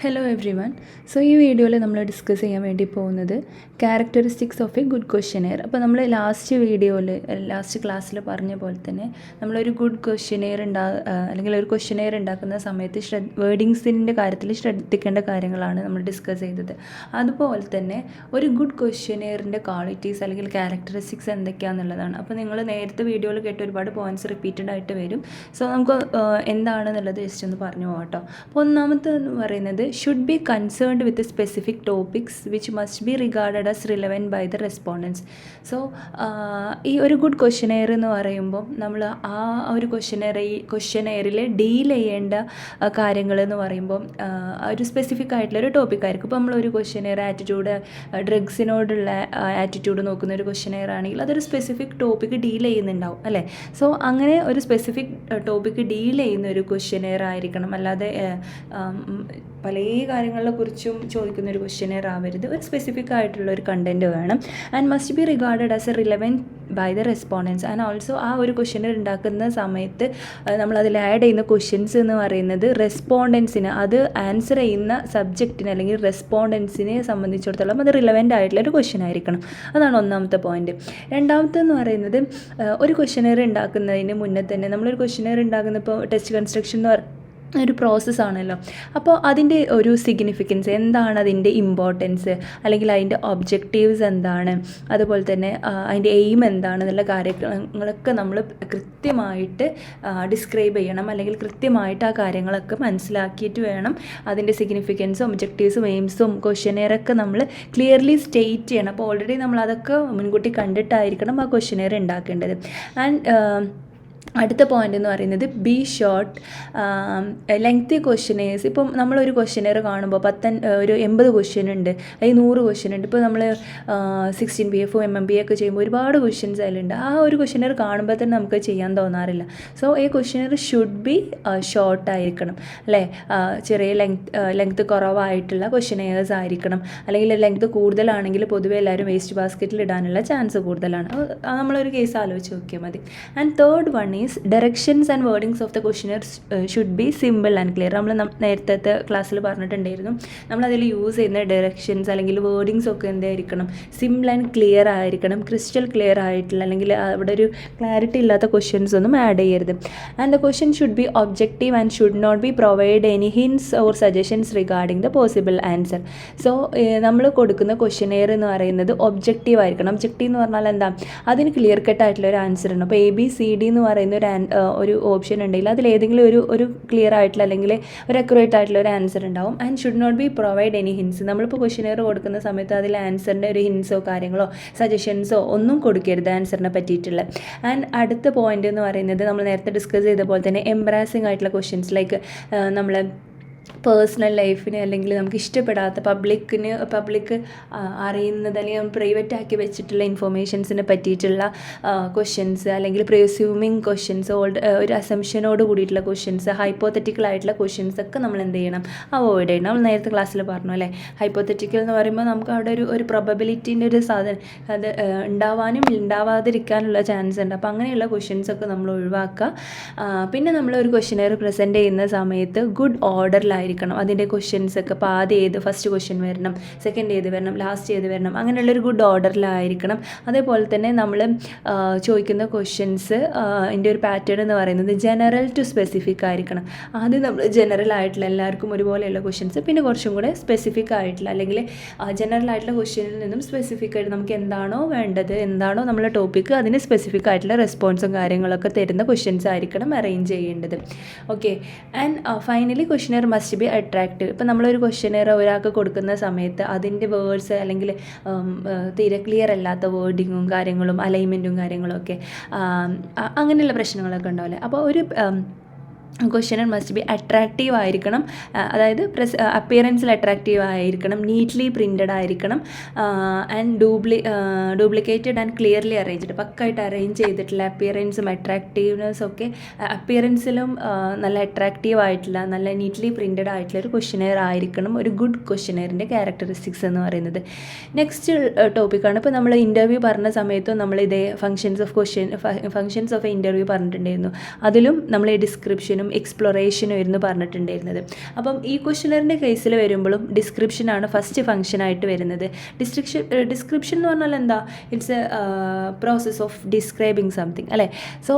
Hello every one. So ഈ വീഡിയോയിൽ നമ്മൾ ഡിസ്കസ് ചെയ്യാൻ വേണ്ടി പോകുന്നത് characteristics of A good questionnaire. അപ്പോൾ നമ്മൾ ലാസ്റ്റ് ക്ലാസ്സിൽ പറഞ്ഞ പോലെ തന്നെ നമ്മളൊരു ഗുഡ് ക്വസ്റ്റ്യനെയർ അല്ലെങ്കിൽ ഒരു ക്വസ്റ്റ്യനെയർ ഉണ്ടാക്കുന്ന സമയത്ത് വേർഡിങ്സിൻ്റെ കാര്യത്തിൽ ശ്രദ്ധിക്കേണ്ട കാര്യങ്ങളാണ് നമ്മൾ ഡിസ്കസ് ചെയ്തത്. അതുപോലെ തന്നെ ഒരു ഗുഡ് ക്വസ്റ്റ്യനെയറിൻ്റെ ക്വാളിറ്റീസ് അല്ലെങ്കിൽ ക്യാരക്ടറിസ്റ്റിക്സ് എന്തൊക്കെയാണെന്നുള്ളതാണ്. അപ്പോൾ നിങ്ങൾ നേരത്തെ വീഡിയോയിൽ കേട്ട ഒരുപാട് പോയിൻറ്റ്സ് റിപ്പീറ്റഡ് ആയിട്ട് വരും. സോ നമുക്ക് എന്താണെന്നുള്ളത് ജസ്റ്റ് ഒന്ന് പറഞ്ഞു പോകാം കേട്ടോ. അപ്പോൾ ഒന്നാമത്തെ എന്ന് പറയുന്നത് should be concerned with the specific topics which must be regarded as relevant by the respondents. So ഈ ഒരു ഗുഡ് ക്വസ്റ്റ്യനെയർ എന്ന് പറയുമ്പോൾ നമ്മൾ ആ ഒരു ക്വസ്റ്റ്യനെയറിൽ ഡീൽ ചെയ്യേണ്ട കാര്യങ്ങൾ എന്ന് പറയുമ്പോൾ ഒരു സ്പെസിഫിക് ആയിട്ടുള്ളൊരു ടോപ്പിക് ആയിരിക്കും. ഇപ്പോൾ നമ്മളൊരു ക്വസ്റ്റ്യനെയർ ആറ്റിറ്റ്യൂഡ് ഡ്രഗ്സിനോടുള്ള ആറ്റിറ്റ്യൂഡ് നോക്കുന്ന ഒരു ക്വസ്റ്റ്യനെയർ ആണെങ്കിൽ അതൊരു സ്പെസിഫിക് ടോപ്പിക് ഡീൽ ചെയ്യുന്നുണ്ടാവും അല്ലേ. സോ അങ്ങനെ ഒരു സ്പെസിഫിക് ടോപ്പിക് ഡീൽ ചെയ്യുന്ന ഒരു ക്വസ്റ്റ്യനെയർ ആയിരിക്കണം. അല്ലാതെ പല കാര്യങ്ങളെ കുറിച്ചും ചോദിക്കുന്ന ഒരു ക്വസ്റ്റ്യനെയർ ആവരുത്. ഒരു സ്പെസിഫിക് ആയിട്ടുള്ള ഒരു കണ്ടൻറ്റ് വേണം. And must be regarded as a relevant by the respondents. And also ആ ഒരു ക്വസ്റ്റ്യനെയർ ഉണ്ടാക്കുന്ന സമയത്ത് നമ്മളതിൽ ആഡ് ചെയ്യുന്ന ക്വസ്റ്റ്യൻസ് എന്ന് പറയുന്നത് റെസ്പോണ്ടൻസിന്, അത് ആൻസർ ചെയ്യുന്ന സബ്ജക്റ്റിന് അല്ലെങ്കിൽ റെസ്പോണ്ടൻസിനെ സംബന്ധിച്ചിടത്തോളം അത് റിലവൻ്റ് ആയിട്ടുള്ളൊരു ക്വസ്റ്റ്യൻ ആയിരിക്കണം. അതാണ് ഒന്നാമത്തെ പോയിൻറ്റ്. രണ്ടാമത്തെന്ന് പറയുന്നത് ഒരു ക്വസ്റ്റ്യനെയർ ഉണ്ടാക്കുന്നതിന് മുന്നേ തന്നെ നമ്മളൊരു ക്വസ്റ്റ്യനെയർ ഉണ്ടാക്കുന്ന ഇപ്പോൾ ടെസ്റ്റ് കൺസ്ട്രക്ഷൻ എന്ന് ഒരു പ്രോസസ്സാണല്ലോ. അപ്പോൾ അതിൻ്റെ ഒരു സിഗ്നിഫിക്കൻസ് എന്താണ്, അതിൻ്റെ ഇമ്പോർട്ടൻസ് അല്ലെങ്കിൽ അതിൻ്റെ ഒബ്ജക്റ്റീവ്സ് എന്താണ്, അതുപോലെ തന്നെ അതിൻ്റെ എയിം എന്താണെന്നുള്ള കാര്യങ്ങളൊക്കെ നമ്മൾ കൃത്യമായിട്ട് ഡിസ്ക്രൈബ് ചെയ്യണം. അല്ലെങ്കിൽ കൃത്യമായിട്ട് ആ കാര്യങ്ങളൊക്കെ മനസ്സിലാക്കിയിട്ട് വേണം അതിൻ്റെ സിഗ്നിഫിക്കൻസും ഒബ്ജക്റ്റീവ്സും എയിംസും ക്വസ്റ്റ്യനെയറൊക്കെ നമ്മൾ ക്ലിയർലി സ്റ്റേറ്റ് ചെയ്യണം. അപ്പോൾ ഓൾറെഡി നമ്മൾ അതൊക്കെ മുൻകൂട്ടി കണ്ടിട്ടായിരിക്കണം ആ ക്വസ്റ്റ്യനെയർ ഉണ്ടാക്കേണ്ടത്. ആൻഡ് അടുത്ത പോയിൻ്റ് എന്ന് പറയുന്നത് ബി ഷോർട്ട് ലെങ്തി ക്വസ്റ്റ്യനേഴ്സ്. ഇപ്പം നമ്മളൊരു ക്വസ്റ്റ്യനെയർ കാണുമ്പോൾ ഒരു 80 ക്വസ്റ്റ്യൻ ഉണ്ട് അല്ലെങ്കിൽ 100 ക്വസ്റ്റ്യൻ ഉണ്ട്. ഇപ്പോൾ നമ്മൾ 16 PF MMP ഒക്കെ ചെയ്യുമ്പോൾ ഒരുപാട് ക്വസ്റ്റ്യൻസ് അതിലുണ്ട്. ആ ഒരു ക്വസ്റ്റ്യനെയർ കാണുമ്പോൾ തന്നെ നമുക്ക് ചെയ്യാൻ തോന്നാറില്ല. സോ ഈ ക്വസ്റ്റ്യനെയർ ഷുഡ് ബി ഷോർട്ടായിരിക്കണം അല്ലേ. ചെറിയ ലെങ്ത് കുറവായിട്ടുള്ള ക്വസ്റ്റ്യനെയേഴ്സ് ആയിരിക്കണം. അല്ലെങ്കിൽ ലെങ്ത് കൂടുതലാണെങ്കിൽ പൊതുവെ എല്ലാവരും വേസ്റ്റ് ബാസ്ക്കറ്റിൽ ഇടാനുള്ള ചാൻസ് കൂടുതലാണ്. നമ്മളൊരു കേസ് ആലോചിച്ച് നോക്കിയാൽ മതി. And third one is directions and wordings of the questionnaire should be simple and clear. നമ്മൾ നേരത്തെ ക്ലാസ്സിൽ പറഞ്ഞിട്ടുണ്ടായിരുന്നു, നമ്മളതിൽ യൂസ് ചെയ്യുന്ന ഡയറക്ഷൻസ് അല്ലെങ്കിൽ വേർഡിങ്സ് ഒക്കെ എന്തായിരിക്കണം, സിമ്പിൾ ആൻഡ് ക്ലിയർ ആയിരിക്കണം. ക്രിസ്റ്റൽ ക്ലിയർ ആയിട്ടുള്ള അല്ലെങ്കിൽ അവിടെ ഒരു ക്ലാരിറ്റി ഇല്ലാത്ത ക്വസ്റ്റ്യൻസ് ഒന്നും ആഡ് ചെയ്യരുത്. And the question should be objective and should not be provide any hints or suggestions regarding the possible answer. So നമ്മൾ കൊടുക്കുന്ന ക്വസ്റ്റ്യനെയർ എന്ന് പറയുന്നത് ഒബ്ജക്റ്റീവ് ആയിരിക്കണം. ഒബ്ജക്റ്റീവ് എന്ന് പറഞ്ഞാൽ എന്താ, അതിന് ക്ലിയർ കട്ട് ആയിട്ടുള്ള ഒരു ആൻസർ ഉണ്ട്. അപ്പോൾ ABCD എന്ന് പറയുന്ന ഒരു ഓപ്ഷൻ ഉണ്ടെങ്കിൽ അതിലേതെങ്കിലും ഒരു ക്ലിയർ ആയിട്ടുള്ള അല്ലെങ്കിൽ ഒരു അക്യുറേറ്റ് ആയിട്ടുള്ള ഒരു ആൻസർ ഉണ്ടാവും. And should not be provide any hints. നമ്മളിപ്പോൾ ക്വസ്റ്റ്യനെയർ കൊടുക്കുന്ന സമയത്ത് അതിൽ ആൻസറിൻ്റെ ഒരു ഹിൻസോ കാര്യങ്ങളോ സജഷൻസോ ഒന്നും കൊടുക്കരുത് ആൻസറിനെ പറ്റിയിട്ടുള്ള. ആൻഡ് അടുത്ത പോയിന്റ് എന്ന് പറയുന്നത് നമ്മൾ നേരത്തെ ഡിസ്കസ് ചെയ്ത പോലെ തന്നെ എംബറാസിങ് ആയിട്ടുള്ള ക്വസ്റ്റ്യൻസ് ലൈക്ക് നമ്മൾ പേഴ്സണൽ ലൈഫിന് അല്ലെങ്കിൽ നമുക്ക് ഇഷ്ടപ്പെടാത്ത പബ്ലിക് അറിയുന്നത് അല്ലെങ്കിൽ പ്രൈവറ്റ് ആക്കി വെച്ചിട്ടുള്ള ഇൻഫോർമേഷൻസിനെ പറ്റിയിട്ടുള്ള ക്വസ്റ്റ്യൻസ് അല്ലെങ്കിൽ പ്രിസ്യൂമിങ് ക്വസ്റ്റ്യൻസ്, ഒരു അസംഷനോട് കൂടിയിട്ടുള്ള ക്വസ്റ്റ്യൻസ്, ഹൈപ്പോത്തറ്റിക്കൽ ആയിട്ടുള്ള ക്വസ്റ്റ്യൻസ് ഒക്കെ നമ്മൾ എന്ത് ചെയ്യണം, അവോയ്ഡ് ചെയ്യണം. നമ്മൾ നേരത്തെ ക്ലാസ്സിൽ പറഞ്ഞു അല്ലേ, ഹൈപ്പോത്തറ്റിക്കൽ എന്ന് പറയുമ്പോൾ നമുക്ക് അവിടെ ഒരു പ്രൊബബിലിറ്റീൻ്റെ ഒരു സാധനം അത് ഉണ്ടാവാനും ഉണ്ടാവാതിരിക്കാനുള്ള ചാൻസ് ഉണ്ട്. അപ്പോൾ അങ്ങനെയുള്ള ക്വസ്റ്റ്യൻസ് ഒക്കെ നമ്മൾ ഒഴിവാക്കുക. പിന്നെ നമ്മളൊരു ക്വസ്റ്റ്യനെയർ പ്രസൻറ്റ് ചെയ്യുന്ന സമയത്ത് ഗുഡ് ഓർഡറിലായിരിക്കും അതിൻ്റെ ക്വസ്റ്റ്യൻസ് ഒക്കെ. അപ്പോൾ ആദ്യം ഫസ്റ്റ് ക്വസ്റ്റ്യൻ വരണം, സെക്കൻഡ് ഏത് വരണം, ലാസ്റ്റ് ഏത് വരണം, അങ്ങനെയുള്ളൊരു ഗുഡ് ഓർഡറിലായിരിക്കണം. അതേപോലെ തന്നെ നമ്മൾ ചോദിക്കുന്ന ക്വസ്റ്റ്യൻസ് അതിൻ്റെ ഒരു പാറ്റേൺ എന്ന് പറയുന്നത് ജനറൽ ടു സ്പെസിഫിക് ആയിരിക്കണം. ആദ്യം നമ്മൾ ജനറൽ ആയിട്ടുള്ള എല്ലാവർക്കും ഒരുപോലെയുള്ള ക്വസ്റ്റ്യൻസ്, പിന്നെ കുറച്ചും കൂടെ സ്പെസിഫിക് ആയിട്ടുള്ള അല്ലെങ്കിൽ ജനറൽ ആയിട്ടുള്ള ക്വസ്റ്റ്യനിൽ നിന്നും സ്പെസിഫിക് ആയിട്ട് നമുക്ക് എന്താണോ വേണ്ടത്, എന്താണോ നമ്മളെ ടോപ്പിക്ക്, അതിന് സ്പെസിഫിക് ആയിട്ടുള്ള റെസ്പോൺസും കാര്യങ്ങളൊക്കെ തരുന്ന ക്വസ്റ്റ്യൻസ് ആയിരിക്കണം അറേഞ്ച് ചെയ്യേണ്ടത്. Okay. And finally questionnaire must be attractive. ഇപ്പോൾ നമ്മളൊരു ക്വസ്റ്റ്യനെയർ ഒരാൾക്ക് കൊടുക്കുന്ന സമയത്ത് അതിൻ്റെ വേർഡ്സ് അല്ലെങ്കിൽ തീരെ ക്ലിയർ അല്ലാത്ത വേർഡിങ്ങും കാര്യങ്ങളും അലൈൻമെൻറ്റും കാര്യങ്ങളൊക്കെ അങ്ങനെയുള്ള പ്രശ്നങ്ങളൊക്കെ ഉണ്ടാവില്ലേ. അപ്പോൾ ഒരു ക്വസ്റ്റ്യനർ മസ്റ്റ് ബി അട്രാക്റ്റീവ് ആയിരിക്കണം. അതായത് അപ്പിയറൻസിൽ അട്രാക്റ്റീവ് ആയിരിക്കണം, നീറ്റ്ലി പ്രിൻറ്റഡ് ആയിരിക്കണം, and duplicated and clearly arranged. പക്കായിട്ട് അറേഞ്ച് ചെയ്തിട്ടുള്ള അപ്പിയറൻസും അട്രാക്റ്റീവ്നെസ്സും ഒക്കെ, അപ്പിയറൻസിലും നല്ല അട്രാക്റ്റീവ് ആയിട്ടുള്ള നല്ല നീറ്റ്ലി പ്രിൻറ്റഡ് ആയിട്ടുള്ള ഒരു ക്വസ്റ്റ്യനെയർ ആയിരിക്കണം ഒരു ഗുഡ് ക്വസ്റ്റ്യനെയറിൻ്റെ ക്യാരക്ടറിസ്റ്റിക്സ് എന്ന് പറയുന്നത്. നെക്സ്റ്റ് ടോപ്പിക്കാണ്, ഇപ്പോൾ നമ്മൾ ഇൻ്റർവ്യൂ പറഞ്ഞ സമയത്തും നമ്മൾ ഇതേ ഫങ്ഷൻസ് ഓഫ് എ ഇൻ്റർവ്യൂ പറഞ്ഞിട്ടുണ്ടായിരുന്നു. അതിലും നമ്മൾ ഈ ഡിസ്ക്രിപ്ഷൻ ഇൻവെസ്റ്റിഗേഷനും എക്സ്പ്ലോറേഷനും ആയിരുന്നു പറഞ്ഞിട്ടുണ്ടായിരുന്നത്. അപ്പം ഈ ക്വസ്റ്റ്യനറിൻ്റെ കേസിൽ വരുമ്പോഴും ഡിസ്ക്രിപ്ഷനാണ് ഫസ്റ്റ് ഫംഗ്ഷനായിട്ട് വരുന്നത്. ഡിസ്ക്രിപ്ഷൻ എന്ന് പറഞ്ഞാൽ എന്താ? It's a process of describing something അല്ലേ. So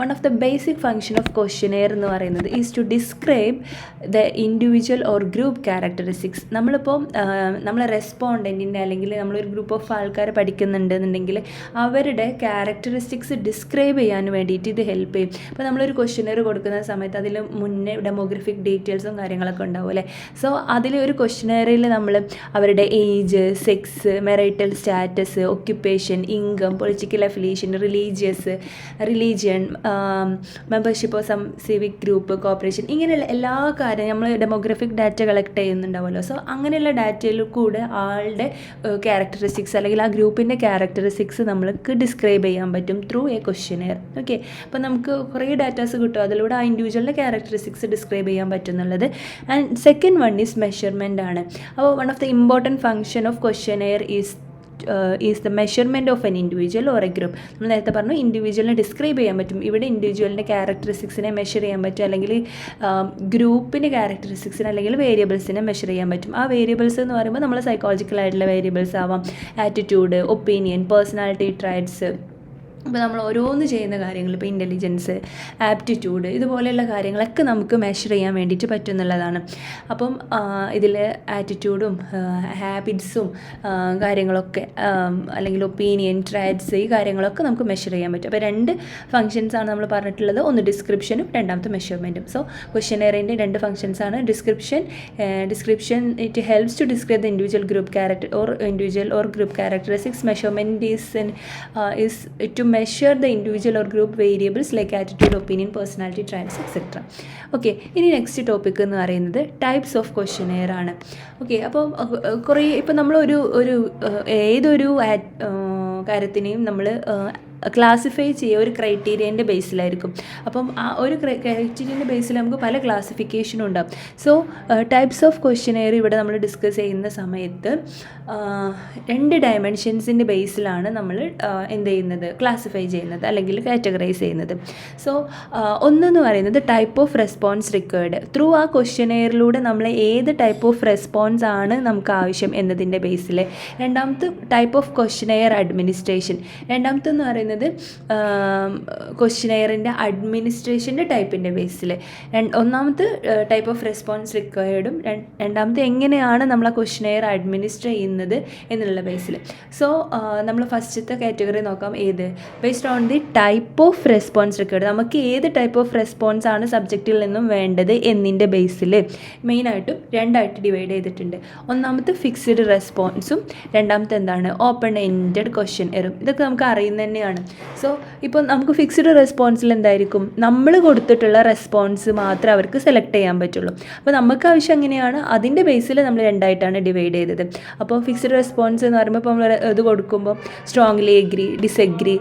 one of the basic function of questionnaire എന്ന് പറയുന്നത് is to describe the individual or group characteristics. നമ്മളിപ്പോൾ നമ്മളെ റെസ്പോണ്ടൻറ്റിൻ്റെ അല്ലെങ്കിൽ നമ്മളൊരു ഗ്രൂപ്പ് ഓഫ് ആൾക്കാരെ പഠിക്കുന്നുണ്ടെന്നുണ്ടെങ്കിൽ അവരുടെ ക്യാരക്ടറിസ്റ്റിക്സ് ഡിസ്ക്രൈബ് ചെയ്യാൻ വേണ്ടിയിട്ട് ഇത് ഹെൽപ്പ് ചെയ്യും. ഇപ്പോൾ നമ്മളൊരു ക്വസ്റ്റ്യനെയർ കൊടുക്കുന്ന സമയത്ത് അതിൽ മുന്നേ ഡെമോഗ്രഫിക് ഡീറ്റെയിൽസും കാര്യങ്ങളൊക്കെ ഉണ്ടാവും അല്ലേ. സോ അതിൽ ഒരു ക്വസ്റ്റ്യനെയറിൽ നമ്മൾ അവരുടെ age, sex, marital status, occupation, income, political affiliation, religion, membership of some civic group, corporation, ഇങ്ങനെയുള്ള എല്ലാ കാര്യം നമ്മൾ ഡെമോഗ്രഫിക് ഡാറ്റ കളക്ട് ചെയ്യുന്നുണ്ടാവുമല്ലോ. സോ അങ്ങനെയുള്ള ഡാറ്റയിൽ കൂടെ ആളുടെ ക്യാരക്ടറിസ്റ്റിക്സ് അല്ലെങ്കിൽ ആ ഗ്രൂപ്പിൻ്റെ ക്യാരക്ടറിസ്റ്റിക്സ് നമ്മൾക്ക് ഡിസ്ക്രൈബ് ചെയ്യാൻ പറ്റും ത്രൂ എ ക്വസ്റ്റ്യനെയർ. ഓക്കെ, അപ്പോൾ നമുക്ക് കുറേ ഡാറ്റാസ് കിട്ടും, അതിലൂടെ ആ ഇൻഡിവിജ്വലിൻ്റെ ക്യാരക്ടറിസ്റ്റിക്സ് ഡിസ്ക്രൈബ് ചെയ്യാൻ പറ്റും എന്നുള്ളത്. And second one is measurement ആണ്. അപ്പോൾ one of the important function of questionnaire is the measurement of an individual or A group. നമ്മൾ നേരത്തെ പറഞ്ഞു ഇൻഡിവിജ്വലിനെ ഡിസ്ക്രൈബ് ചെയ്യാൻ പറ്റും, ഇവിടെ ഇൻഡിവിജ്വലിൻ്റെ ക്യാരക്ടറിസ്റ്റിക്സിനെ മെഷർ ചെയ്യാൻ പറ്റും, അല്ലെങ്കിൽ ഗ്രൂപ്പിൻ്റെ ക്യാരക്ടറിസ്റ്റിക്സിനെ അല്ലെങ്കിൽ വേരിയബിൾസിനെ മെഷർ ചെയ്യാൻ പറ്റും. ആ വേരിയബിൾസ് എന്ന് പറയുമ്പോൾ നമ്മൾ സൈക്കോളജിക്കലായിട്ടുള്ള വേരിയബിൾസ് ആവാം, ആറ്റിറ്റ്യൂഡ്, ഒപ്പീനിയൻ, പേഴ്സണാലിറ്റി ട്രൈറ്റ്സ്. ഇപ്പോൾ നമ്മൾ ഓരോന്ന് ചെയ്യുന്ന കാര്യങ്ങൾ, ഇപ്പോൾ ഇൻ്റലിജൻസ്, ആപ്റ്റിറ്റ്യൂഡ്, ഇതുപോലെയുള്ള കാര്യങ്ങളൊക്കെ നമുക്ക് മെഷർ ചെയ്യാൻ വേണ്ടിയിട്ട് പറ്റും എന്നുള്ളതാണ്. അപ്പം ഇതിൽ ആറ്റിറ്റ്യൂഡും ഹാബിറ്റ്സും കാര്യങ്ങളൊക്കെ അല്ലെങ്കിൽ ഒപ്പീനിയൻ, ട്രൈറ്റ്സ്, ഈ കാര്യങ്ങളൊക്കെ നമുക്ക് മെഷർ ചെയ്യാൻ പറ്റും. അപ്പോൾ രണ്ട് ഫംഗ്ഷൻസാണ് നമ്മൾ പറഞ്ഞിട്ടുള്ളത്, ഒന്ന് ഡിസ്ക്രിപ്ഷനും രണ്ടാമത്തെ മെഷർമെൻറ്റും. സോ ക്വസ്റ്റ്യനെയറിൻ്റെ രണ്ട് ഫംഗ്ഷൻസാണ്. Description it helps to describe the individual group characteristics. Measurement is to measure the individual or group variables like attitude, opinion, personality, traits, etc. Okay, ഇനി നെക്സ്റ്റ് ടോപ്പിക് എന്ന് പറയുന്നത് ടൈപ്സ് ഓഫ് ക്വസ്റ്റ്യനെയർ ആണ്. Okay, അപ്പോൾ കുറേ ഇപ്പോൾ നമ്മൾ ഏതൊരു കാര്യത്തിനെയും നമ്മൾ ക്ലാസിഫൈ ചെയ്യുക ഒരു ക്രൈറ്റീരിയൻ്റെ ബേസിലായിരിക്കും. അപ്പം ആ ഒരു ക്രൈറ്റീരിയൻ്റെ ബേസിൽ നമുക്ക് പല ക്ലാസിഫിക്കേഷനും ഉണ്ടാകും. സോ ടൈപ്സ് ഓഫ് ക്വസ്റ്റ്യനെയർ ഇവിടെ നമ്മൾ ഡിസ്കസ് ചെയ്യുന്ന സമയത്ത് രണ്ട് ഡയമെൻഷൻസിൻ്റെ ബേസിലാണ് നമ്മൾ എന്ത് ചെയ്യുന്നത്, ക്ലാസിഫൈ ചെയ്യുന്നത് അല്ലെങ്കിൽ കാറ്റഗറൈസ് ചെയ്യുന്നത്. സോ ഒന്നെന്ന് പറയുന്നത് type of response required. Through ആ ക്വസ്റ്റ്യനെയറിലൂടെ നമ്മൾ ഏത് ടൈപ്പ് ഓഫ് റെസ്പോൺസ് ആണ് നമുക്ക് ആവശ്യം എന്നതിൻ്റെ ബേസിൽ. രണ്ടാമത്തെ ടൈപ്പ് ഓഫ് ക്വസ്റ്റ്യനെയർ അഡ്മിനിസ്ട്രേഷൻ. രണ്ടാമത്തെന്ന് പറയുന്നത് ക്വസ്റ്റ്യനെയറിൻ്റെ അഡ്മിനിസ്ട്രേഷൻ്റെ ടൈപ്പിൻ്റെ ബേസിൽ. ഒന്നാമത്തെ ടൈപ്പ് ഓഫ് റെസ്പോൺസ് റിക്വയർഡും രണ്ടാമത്തെ എങ്ങനെയാണ് നമ്മൾ ആ ക്വസ്റ്റ്യനെയർ അഡ്മിനിസ്റ്റർ ചെയ്യുന്നത് എന്നുള്ള ബേസിൽ. സോ നമ്മൾ ഫസ്റ്റത്തെ കാറ്റഗറി നോക്കാം, ഏത് based on the type of response required. നമുക്ക് ഏത് ടൈപ്പ് ഓഫ് റെസ്പോൺസ് ആണ് സബ്ജക്റ്റിൽ നിന്നും വേണ്ടത് എന്നതിൻ്റെ ബേസിൽ മെയിനായിട്ടും രണ്ടായിട്ട് ഡിവൈഡ് ചെയ്തിട്ടുണ്ട്. ഒന്നാമത്തെ ഫിക്സ്ഡ് റെസ്പോൺസും രണ്ടാമത്തെ എന്താണ്, ഓപ്പൺ എൻഡഡ് ക്വസ്റ്റ്യനെയറും. ഇതൊക്കെ നമുക്ക് അറിയുന്നത് തന്നെയാണ്. സോ ഇപ്പോൾ നമുക്ക് ഫിക്സ്ഡ് റെസ്പോൺസിൽ എന്തായിരിക്കും, നമ്മൾ കൊടുത്തിട്ടുള്ള റെസ്പോൺസ് മാത്രമേ അവർക്ക് സെലക്ട് ചെയ്യാൻ പറ്റുള്ളൂ. അപ്പോൾ നമുക്ക് ആവശ്യം എങ്ങനെയാണ്, അതിൻ്റെ ബേസിൽ നമ്മൾ രണ്ടായിട്ടാണ് ഡിവൈഡ് ചെയ്തത്. അപ്പോൾ ഫിക്സ്ഡ് റെസ്പോൺസ് എന്ന് പറയുമ്പോൾ ഇപ്പോൾ നമ്മൾ ഇത് കൊടുക്കുമ്പോൾ സ്ട്രോങ്ലി എഗ്രി, ഡിസെഗ്രി,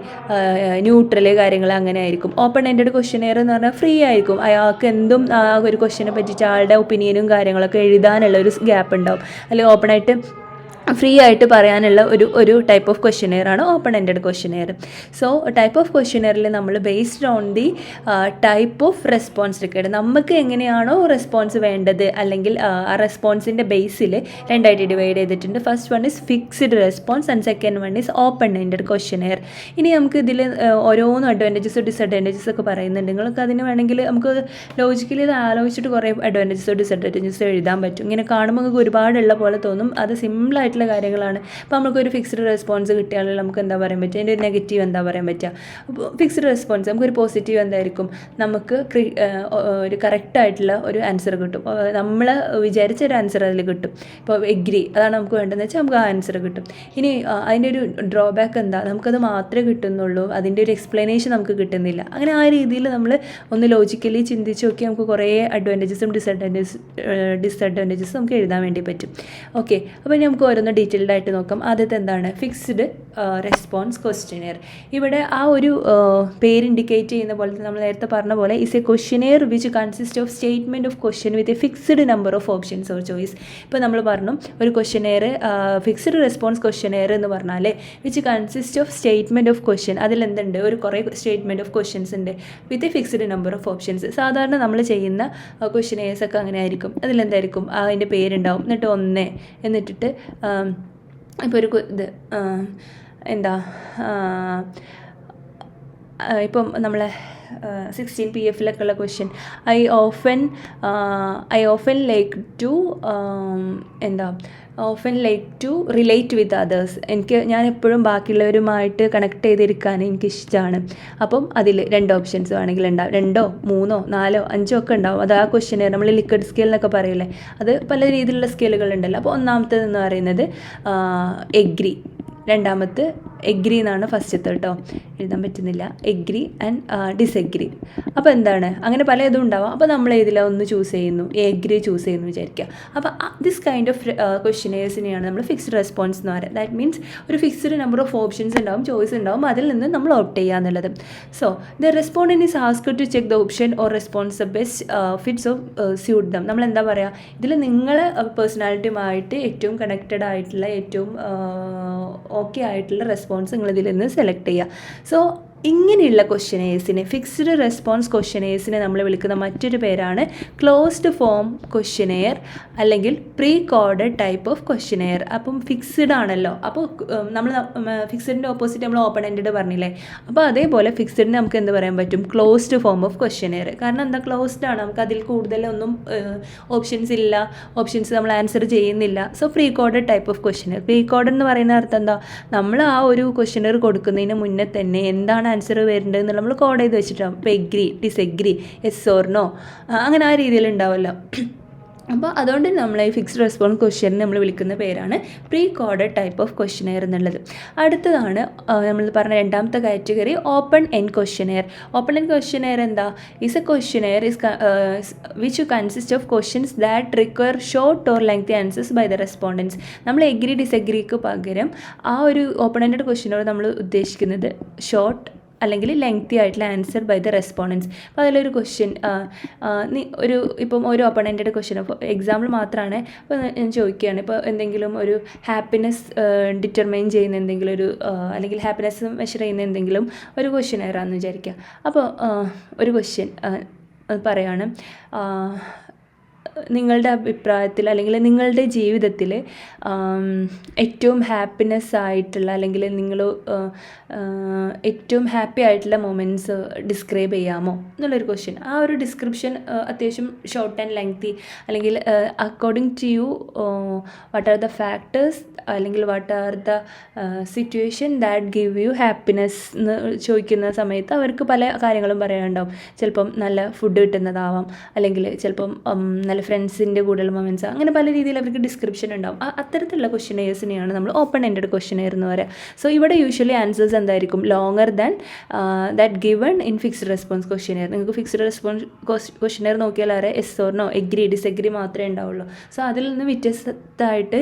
ന്യൂട്രൽ കാര്യങ്ങൾ അങ്ങനെ ആയിരിക്കും. ഓപ്പൺ എൻഡഡ് ക്വസ്റ്റ്യനെയർ എന്ന് പറഞ്ഞാൽ ഫ്രീ ആയിരിക്കും, അയാൾക്ക് എന്തും ആ ഒരു ക്വസ്റ്റ്യനെ പറ്റിയിട്ട് ആളുടെ ഒപ്പീനിയനും കാര്യങ്ങളൊക്കെ എഴുതാനുള്ള ഒരു ഗ്യാപ്പ് ഉണ്ടാവും, അല്ലെങ്കിൽ ഓപ്പണായിട്ട് ഫ്രീ ആയിട്ട് പറയാനുള്ള ഒരു ടൈപ്പ് ഓഫ് ക്വസ്റ്റ്യനെയറാണ് open ended questionnaire. So type of ക്വസ്റ്റ്യനെയറിൽ നമ്മൾ based on the type of response required, നമുക്ക് എങ്ങനെയാണോ റെസ്പോൺസ് വേണ്ടത് അല്ലെങ്കിൽ ആ റെസ്പോൺസിൻ്റെ ബേസിൽ രണ്ടായിട്ട് ഡിവൈഡ് ചെയ്തിട്ടുണ്ട്. First one is fixed response and second one is open ended questionnaire. ഇനി നമുക്ക് ഇതിൽ ഓരോന്നും അഡ്വാൻറ്റേജസ് ഡിസഡ്വാൻറ്റേജസ് ഒക്കെ പറയുന്നുണ്ട്. നിങ്ങൾക്ക് അതിന് വേണമെങ്കിൽ നമുക്ക് ലോജിക്കലി ഇത് ആലോചിച്ചിട്ട് കുറേ അഡ്വാൻറ്റേജസോ ഡിസഡ്വാൻറ്റേജസോ എഴുതാൻ പറ്റും. ഇങ്ങനെ കാണുമ്പോൾ നമുക്ക് ഒരുപാടുള്ള പോലെ തോന്നും, അത് സിമ്പിളായിട്ട് കാര്യങ്ങളാണ്. അപ്പോൾ നമുക്കൊരു ഫിക്സ്ഡ് റെസ്പോൺസ് കിട്ടിയാൽ നമുക്ക് എന്താ പറയാൻ പറ്റുക, അതിൻ്റെ ഒരു നെഗറ്റീവ് എന്താ പറയാൻ പറ്റുക. അപ്പോൾ ഫിക്സ്ഡ് റെസ്പോൺസ് നമുക്കൊരു പോസിറ്റീവ് എന്തായിരിക്കും, നമുക്ക് ഒരു കറക്റ്റായിട്ടുള്ള ഒരു ആൻസർ കിട്ടും, നമ്മൾ വിചാരിച്ച ഒരു ആൻസർ അതിൽ കിട്ടും. ഇപ്പോൾ എഗ്രി അതാണ് നമുക്ക് വേണ്ടതെന്ന് വെച്ചാൽ നമുക്ക് ആ ആൻസർ കിട്ടും. ഇനി അതിൻ്റെ ഒരു ഡ്രോബാക്ക് എന്താ, നമുക്കത് മാത്രമേ കിട്ടുന്നുള്ളൂ, അതിൻ്റെ ഒരു എക്സ്പ്ലനേഷൻ നമുക്ക് കിട്ടുന്നില്ല. അങ്ങനെ ആ രീതിയിൽ നമ്മൾ ഒന്ന് ലോജിക്കലി ചിന്തിച്ച് നോക്കി നമുക്ക് കുറേ അഡ്വാൻറ്റേജസും ഡിസഡ്വാൻറ്റേജസും നമുക്ക് എഴുതാൻ വേണ്ടി പറ്റും. ഓക്കെ, അപ്പോൾ ഇനി നമുക്ക് നമുക്കൊന്ന് ഡീറ്റെയിൽഡ് ആയിട്ട് നോക്കാം. ആദ്യത്തെ എന്താണ്? Fixed response questionnaire. ഇവിടെ ആ ഒരു പേര് ഇൻഡിക്കേറ്റ് ചെയ്യുന്ന പോലെ നമ്മൾ നേരത്തെ പറഞ്ഞ പോലെ is A questionnaire which consist of statement of question with a fixed number of options or choice. ഇപ്പോൾ നമ്മൾ പറഞ്ഞു ഒരു ക്വസ്റ്റ്യനെയർ ഫിക്സ്ഡ് റെസ്പോൺസ് ക്വസ്റ്റ്യനെയർ എന്ന് പറഞ്ഞാൽ which consist of statement of question, അതിലെന്തുണ്ട്? ഒരു കുറേ സ്റ്റേറ്റ്മെൻറ്റ് ഓഫ് ക്വസ്റ്റ്യൻസ് ഉണ്ട് with a fixed number of options. സാധാരണ നമ്മൾ ചെയ്യുന്ന ക്വസ്റ്റ്യനെയേഴ്സൊക്കെ അങ്ങനെ ആയിരിക്കും. അതിലെന്തായിരിക്കും? അതിൻ്റെ പേരുണ്ടാവും, എന്നിട്ട് 1 എന്നിട്ടിട്ട് ഇപ്പോൾ ഒരു ഇത് എന്താ ഇപ്പം നമ്മളെ 16 PF ഉള്ള question I often like to relate with others. ഞാൻ എപ്പോഴും ബാക്കിയുള്ളവരുമായിട്ട് കണക്ട് ചെയ്തിരിക്കാൻ എനിക്കിഷ്ടമാണ്. അപ്പം അതിൽ 2 ഓപ്ഷൻസ് വേണമെങ്കിൽ ഉണ്ടാവും, 2, 3, 4, 5 ഒക്കെ ഉണ്ടാവും. അത് ആ ക്വസ്റ്റ്യനെ നമ്മൾ ലിക്വിഡ് സ്കെയിൽ എന്നൊക്കെ പറയില്ലേ, അത് പല രീതിയിലുള്ള സ്കെയിലുകളുണ്ടല്ലോ. അപ്പോൾ ഒന്നാമത്തേതെന്ന് പറയുന്നത് എഗ്രി, രണ്ടാമത്തെ എഗ്രി എന്നാണ് ഫസ്റ്റത്തെ കേട്ടോ, എഴുതാൻ പറ്റുന്നില്ല. Agree and disagree. അപ്പോൾ എന്താണ്? അങ്ങനെ പല ഇതും ഉണ്ടാവാം. അപ്പോൾ നമ്മൾ ഇതിലാണ് ഒന്ന് ചൂസ് ചെയ്യുന്നു, എഗ്രി ചൂസ് ചെയ്യുന്നു വിചാരിക്കുക. അപ്പോൾ ദിസ് കൈൻഡ് ഓഫ് ക്വസ്റ്റ്യനേഴ്സിനെയാണ് നമ്മൾ ഫിക്സ്ഡ് റെസ്പോൺസ് എന്ന് പറയുന്നത്. ദാറ്റ് മീൻസ് ഒരു ഫിക്സ്ഡ് നമ്പർ ഓഫ് ഓപ്ഷൻസ് ഉണ്ടാവും, ചോയ്സ് ഉണ്ടാവും, അതിൽ നിന്ന് നമ്മൾ ഓപ്റ്റ് ചെയ്യുക എന്നുള്ളത്. So the respondent is asked to check the option or response the best fits of suit them. നമ്മൾ എന്താ പറയുക, ഇതിൽ നിങ്ങളെ പേഴ്സണാലിറ്റിയുമായിട്ട് ഏറ്റവും കണക്റ്റഡ് ആയിട്ടുള്ള, ഏറ്റവും ഓക്കെ ആയിട്ടുള്ള റെസ്പോൺസ് നിങ്ങൾ ഇതിൽ നിന്ന് സെലക്ട് ചെയ്യുക. സോ ഇങ്ങനെയുള്ള ക്വസ്റ്റ്യനേഴ്സിനെ, ഫിക്സ്ഡ് റെസ്പോൺസ് ക്വസ്റ്റ്യനേഴ്സിനെ നമ്മൾ വിളിക്കുന്ന മറ്റൊരു പേരാണ് ക്ലോസ്ഡ് ഫോം ക്വസ്റ്റ്യനെയർ അല്ലെങ്കിൽ pre coded type of questionnaire. അപ്പം ഫിക്സ്ഡ് ആണല്ലോ, അപ്പോൾ നമ്മൾ ഫിക്സഡിൻ്റെ ഓപ്പോസിറ്റ് നമ്മൾ ഓപ്പൺ എൻഡഡ് പറഞ്ഞില്ലേ, അപ്പോൾ അതേപോലെ ഫിക്സഡിന് നമുക്ക് എന്ത് പറയാൻ പറ്റും? Closed form of questionnaire. കാരണം എന്താ? ക്ലോസ്ഡ് ആണ്, നമുക്ക് അതിൽ കൂടുതലൊന്നും ഓപ്ഷൻസ് ഇല്ല, ഓപ്ഷൻസ് നമ്മൾ ആൻസർ ചെയ്യുന്നില്ല. So pre coded type of questionnaire. Pre coded എന്ന് പറയുന്ന അർത്ഥം എന്താ? നമ്മൾ ആ ഒരു ക്വസ്റ്റ്യനെയർ കൊടുക്കുന്നതിന് മുന്നേ തന്നെ എന്താണ് ആൻസർ വരേണ്ടത് എന്നുള്ള നമ്മൾ കോഡ് ചെയ്ത് വെച്ചിട്ടാവും. ഇപ്പോൾ എഗ്രി, ഡിസെഗ്രി, യെസ് ഓർ നോ, അങ്ങനെ ആ രീതിയിൽ ഉണ്ടാവുമല്ലോ. അപ്പോൾ അതുകൊണ്ട് നമ്മൾ ഈ ഫിക്സ്ഡ് റെസ്പോൺസ് ക്വസ്റ്റ്യൻ നമ്മൾ വിളിക്കുന്ന പേരാണ് pre coded type of questionnaire എന്നുള്ളത്. അടുത്തതാണ് നമ്മൾ പറഞ്ഞ രണ്ടാമത്തെ category open end questionnaire. Open end questionnaire എന്താ? Is a questionnaire which consist of questions that require short or lengthy answers by the respondents. നമ്മൾ എഗ്രി ഡിസെഗ്രിക്ക് പകരം ആ ഒരു ഓപ്പൺ എൻഡഡ് ക്വസ്റ്റ്യനോട് നമ്മൾ ഉദ്ദേശിക്കുന്നത് ഷോർട്ട് അല്ലെങ്കിൽ ലെങ്തി ആയിട്ടുള്ള ആൻസർ ബൈ ദ റെസ്പോണ്ടൻസ്. അപ്പോൾ അതിലൊരു ക്വസ്റ്റ്യൻ ഇപ്പം ഒരു ഓപ്പൺ എൻഡഡ് ക്വസ്റ്റ്യൻ, അപ്പോൾ എക്സാമ്പിൾ മാത്രമാണ്. ഇപ്പോൾ ഞാൻ ചോദിക്കുകയാണ്, ഇപ്പോൾ എന്തെങ്കിലും ഒരു ഹാപ്പിനെസ് ഡിറ്റർമൈൻ ചെയ്യുന്ന എന്തെങ്കിലും ഒരു അല്ലെങ്കിൽ ഹാപ്പിനെസ് മെഷർ ചെയ്യുന്ന എന്തെങ്കിലും ഒരു ക്വസ്റ്റ്യനെയറാണെന്ന് വിചാരിക്കുക. അപ്പോൾ ഒരു ക്വസ്റ്റ്യൻ പറയാണ്, നിങ്ങളുടെ അഭിപ്രായത്തിൽ അല്ലെങ്കിൽ നിങ്ങളുടെ ജീവിതത്തിൽ ഏറ്റവും ഹാപ്പിനെസ് ആയിട്ടുള്ള അല്ലെങ്കിൽ നിങ്ങൾ ഏറ്റവും ഹാപ്പി ആയിട്ടുള്ള മൊമെൻറ്റ്സ് ഡിസ്ക്രൈബ് ചെയ്യാമോ എന്നുള്ളൊരു ക്വസ്റ്റ്യൻ. ആ ഒരു ഡിസ്ക്രിപ്ഷൻ അത്യാവശ്യം ഷോർട്ട് ആൻഡ് ലെങ്തി, അല്ലെങ്കിൽ according to you what are the factors അല്ലെങ്കിൽ what are the situation that give you happiness എന്ന് ചോദിക്കുന്ന സമയത്ത് അവർക്ക് പല കാര്യങ്ങളും പറയാനുണ്ടാവും. ചിലപ്പം നല്ല ഫുഡ് കിട്ടുന്നതാവാം, അല്ലെങ്കിൽ ചിലപ്പം നല്ല ഫ്രണ്ട്സിൻ്റെ കൂടെയുള്ള മൊമെൻറ്റ്സ്, അങ്ങനെ പല രീതിയിൽ അവർക്ക് ഡിസ്ക്രിപ്ഷൻ ഉണ്ടാവും. അത്തരത്തിലുള്ള ക്വസ്റ്റ്യനെയേഴ്സിനെയാണ് നമ്മൾ ഓപ്പൺ എൻഡഡ് ക്വസ്റ്റ്യനെയർ എന്ന് പറയുക. സോ ഇവിടെ യൂഷ്വലി ആൻസേഴ്സ് എന്തായിരിക്കും? Longer than that given in fixed response questionnaire. നിങ്ങൾക്ക് ഫിക്സ്ഡ് റെസ്പോൺസ് ക്വസ്റ്റ്യനെയർ നോക്കിയാൽ അറിയാം എസ് ഓർ നോ, എഗ്രി, ഡിസെഗ്രി മാത്രമേ ഉണ്ടാവുള്ളൂ. സോ അതിൽ നിന്ന് വ്യത്യസ്തമായിട്ട്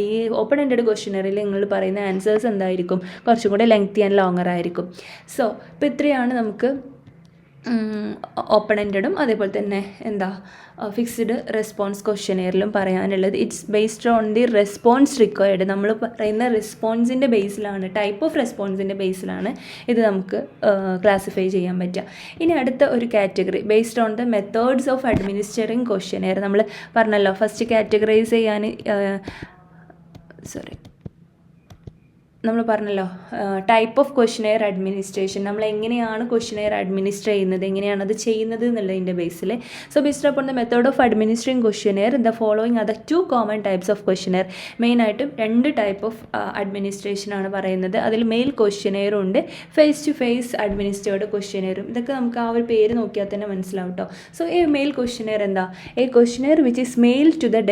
ഈ ഓപ്പൺ എൻഡഡ് ക്വസ്റ്റ്യനെയറിൽ നിങ്ങൾ പറയുന്ന ആൻസേഴ്സ് എന്തായിരിക്കും? കുറച്ചും കൂടെ ലെങ്തി ആൻഡ് ലോങ്ങർ ആയിരിക്കും. സോ ഇപ്പോൾ ഇത്രയാണ് നമുക്ക് ഓപ്പൺ എൻഡഡും അതേപോലെ തന്നെ ഫിക്സ്ഡ് റെസ്പോൺസ് ക്വസ്റ്റ്യനെയറിലും പറയാനുള്ളത്. It's based on the response required. നമ്മൾ പറയുന്ന റെസ്പോൺസിൻ്റെ ബേസിലാണ്, ടൈപ്പ് ഓഫ് റെസ്പോൺസിൻ്റെ ബേസിലാണ് ഇത് നമുക്ക് ക്ലാസിഫൈ ചെയ്യാൻ പറ്റുക. ഇനി അടുത്ത ഒരു category based on the methods of administering questionnaire. നമ്മൾ പറഞ്ഞല്ലോ ഫസ്റ്റ് കാറ്റഗറൈസ് ചെയ്യാൻ നമ്മൾ പറഞ്ഞല്ലോ ടൈപ്പ് ഓഫ് ക്വസ്റ്റ്യനെയർ അഡ്മിനിസ്ട്രേഷൻ. നമ്മൾ എങ്ങനെയാണ് ക്വസ്റ്റ്യനെയർ അഡ്മിനിസ്റ്റർ ചെയ്യുന്നത്, എങ്ങനെയാണ് അത് ചെയ്യുന്നത് എന്നുള്ളതിൻ്റെ ബേസിൽ. So based upon the method of administering questionnaire the following are the 2 common types of questionnaire. മെയിനായിട്ടും 2 ടൈപ്പ് ഓഫ് അഡ്മിനിസ്ട്രേഷനാണ് പറയുന്നത്. അതിൽ മെയിൽ ക്വസ്റ്റ്യനെയറും ഉണ്ട്, ഫേസ് ടു ഫേസ് അഡ്മിനിസ്ട്രേർഡ് ക്വസ്റ്റ്യനെയറും. ഇതൊക്കെ നമുക്ക് ആ ഒരു പേര് നോക്കിയാൽ തന്നെ മനസ്സിലാവും കേട്ടോ. സോ ഈ മെയിൽ ക്വസ്റ്റ്യനെയർ എന്താ? A questionnaire which is mail to the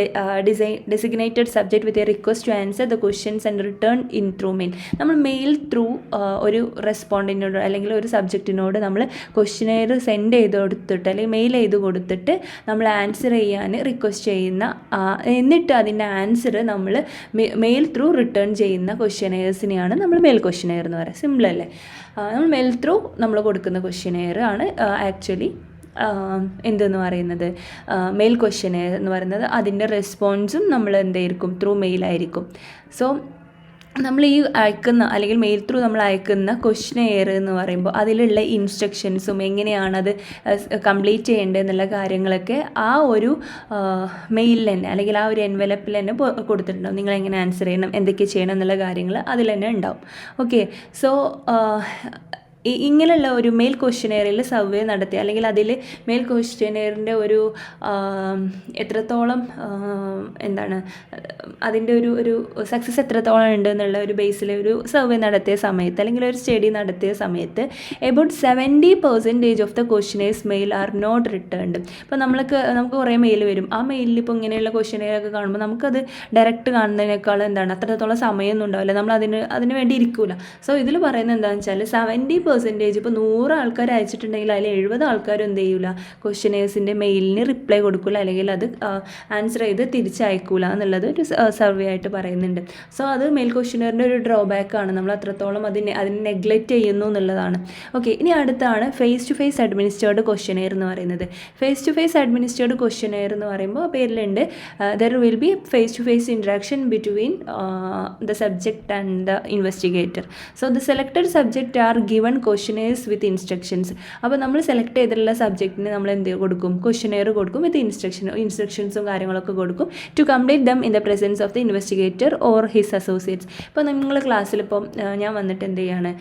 designated subject with a request to answer the questions and return in through mail. നമ്മൾ മെയിൽ ത്രൂ ഒരു റെസ്പോണ്ടിനോട് അല്ലെങ്കിൽ ഒരു സബ്ജക്റ്റിനോട് നമ്മൾ ക്വസ്റ്റ്യനെയർ സെൻഡ് ചെയ്ത് കൊടുത്തിട്ട് അല്ലെങ്കിൽ മെയിൽ ചെയ്ത് കൊടുത്തിട്ട് നമ്മൾ ആൻസർ ചെയ്യാൻ റിക്വസ്റ്റ് ചെയ്യുന്ന, എന്നിട്ട് അതിൻ്റെ ആൻസർ നമ്മൾ മെയിൽ ത്രൂ റിട്ടേൺ ചെയ്യുന്ന ക്വസ്റ്റ്യനെയർസിനെയാണ് നമ്മൾ മെയിൽ ക്വസ്റ്റ്യനെയർ എന്ന് പറയുക. സിമ്പിളല്ലേ? നമ്മൾ മെയിൽ ത്രൂ നമ്മൾ കൊടുക്കുന്ന ക്വസ്റ്റ്യനെയർ ആണ് ആക്ച്വലി എന്തെന്ന് പറയുന്നത് മെയിൽ ക്വസ്റ്റ്യനെയർ എന്ന് പറയുന്നത്. അതിൻ്റെ റെസ്പോൺസും നമ്മൾ എന്തായിരിക്കും? ത്രൂ മെയിലായിരിക്കും. സോ നമ്മൾ ഈ അയക്കുന്ന അല്ലെങ്കിൽ മെയിൽ ത്രൂ നമ്മൾ അയക്കുന്ന ക്വസ്റ്റ്യനെയർ എന്ന് പറയുമ്പോൾ അതിലുള്ള ഇൻസ്ട്രക്ഷൻസും എങ്ങനെയാണത് കംപ്ലീറ്റ് ചെയ്യേണ്ടത് എന്നുള്ള കാര്യങ്ങളൊക്കെ ആ ഒരു മെയിലിൽ തന്നെ അല്ലെങ്കിൽ ആ ഒരു എൻവലപ്പിൽ തന്നെ കൊടുത്തിട്ടുണ്ടാവും. നിങ്ങൾ എങ്ങനെ ആൻസർ ചെയ്യണം, എന്തൊക്കെ ചെയ്യണം എന്നുള്ള കാര്യങ്ങൾ അതിൽ തന്നെ ഉണ്ടാവും. ഓക്കെ, സോ ഇങ്ങനെയുള്ള ഒരു മെയിൽ ക്വസ്റ്റ്യനെയറിൽ സർവേ നടത്തി അല്ലെങ്കിൽ അതിൽ മെയിൽ ക്വസ്റ്റ്യനെയറിൻ്റെ ഒരു എത്രത്തോളം എന്താണ് അതിൻ്റെ ഒരു സക്സസ് എത്രത്തോളം ഉണ്ട് എന്നുള്ള ഒരു ബേസിൽ ഒരു സർവേ നടത്തിയ സമയത്ത് അല്ലെങ്കിൽ ഒരു സ്റ്റഡി നടത്തിയ സമയത്ത് about 70% of the questionnaires mail are not returned. ഇപ്പോൾ നമുക്ക് കുറേ മെയിൽ വരും. ആ മെയിലിൽ ഇപ്പോൾ ഇങ്ങനെയുള്ള ക്വസ്റ്റ്യനെയറൊക്കെ കാണുമ്പോൾ നമുക്കത് ഡയറക്റ്റ് കാണുന്നതിനേക്കാൾ എന്താണ് അത്രത്തോളം സമയമൊന്നും ഉണ്ടാവില്ല, നമ്മൾ അതിന് വേണ്ടി ഇരിക്കില്ല. സോ ഇതിൽ പറയുന്നത് എന്താണെന്ന് വെച്ചാൽ 70% ഇപ്പോൾ 100 ആൾക്കാർ അയച്ചിട്ടുണ്ടെങ്കിൽ അതിൽ 70 ആൾക്കാരും എന്ത് ചെയ്യില്ല, ക്വസ്റ്റ്യനേഴ്സിൻ്റെ മെയിലിന് റിപ്ലൈ കൊടുക്കില്ല അല്ലെങ്കിൽ അത് ആൻസർ ചെയ്ത് തിരിച്ചയക്കൂല എന്നുള്ളത് ഒരു സർവേ ആയിട്ട് പറയുന്നുണ്ട്. സോ അത് മെയിൽ ക്വസ്റ്റ്യനറിൻ്റെ ഒരു ഡ്രോബാക്കാണ്, നമ്മൾ അത്രത്തോളം അതിനെ നെഗ്ലക്റ്റ് ചെയ്യുന്നു എന്നുള്ളതാണ്. ഓക്കെ, ഇനി അടുത്താണ് face to face administered questionnaire എന്ന് പറയുന്നത്. Face to face administered questionnaire എന്ന് പറയുമ്പോൾ പേരിലുണ്ട് there will be face to face interaction between the subject and the investigator. So the selected subject are given questionnaires with instructions. അപ്പോൾ നമ്മൾ select ചെയ്തിട്ടുള്ള സബ്ജക്റ്റിന് നമ്മൾ എന്ത് കൊടുക്കും? ക്വസ്റ്റ്യനെയർ കൊടുക്കും വിത്ത് ഇൻസ്ട്രക്ഷൻസും കാര്യങ്ങളൊക്കെ കൊടുക്കും to complete them in the presence of the investigator or his associates. ഇപ്പോൾ നിങ്ങൾ ക്ലാസ്സിലിപ്പം ഞാൻ വന്നിട്ട് എന്ത് ചെയ്യാണ്,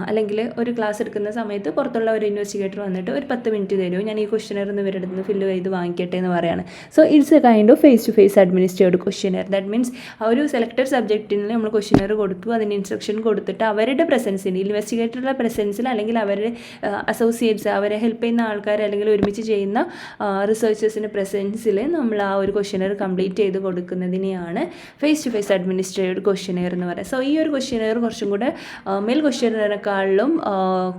അല്ലെങ്കിൽ ഒരു ക്ലാസ് എടുക്കുന്ന സമയത്ത് പുറത്തുള്ള ഒരു ഇൻവെസ്റ്റിഗേറ്റർ വന്നിട്ട് ഒരു 10 മിനിറ്റ് തരുമോ, ഞാൻ ഈ ക്വസ്റ്റ്യനെയർ ഒന്ന് ഇവരുടെ അടുത്ത് ഫില്ല് ചെയ്ത് വാങ്ങിക്കട്ടെ എന്ന് പറയുകയാണ്. So it's a kind of face to face administered questionnaire. That means ആ ഒരു സെലക്ടഡ് സബ്ജക്റ്റിന് നമ്മൾ ക്വസ്റ്റ്യനെയർ കൊടുത്തു, അതിന് ഇൻസ്ട്രക്ഷൻ കൊടുത്തിട്ട് അവരുടെ പ്രസൻസിൽ ഇൻവെസ്റ്റിഗേറ്ററുടെ പ്രസൻസിൽ അല്ലെങ്കിൽ അവരുടെ അസോസിയേറ്റ്സ്, അവരെ ഹെൽപ്പ് ചെയ്യുന്ന ആൾക്കാർ അല്ലെങ്കിൽ ഒരുമിച്ച് ചെയ്യുന്ന റിസർച്ചേഴ്സിൻ്റെ പ്രസൻസിൽ നമ്മൾ ആ ഒരു ക്വസ്റ്റ്യനെയർ കംപ്ലീറ്റ് ചെയ്ത് കൊടുക്കുന്നതിനെയാണ് face to face administered questionnaire എന്ന് പറയുന്നത്. സോ ഈ ഒരു ക്വസ്റ്റ്യനെയർ കുറച്ചും കൂടെ മെയിൽ ക്വസ്റ്റ്യനെക്കാളിലും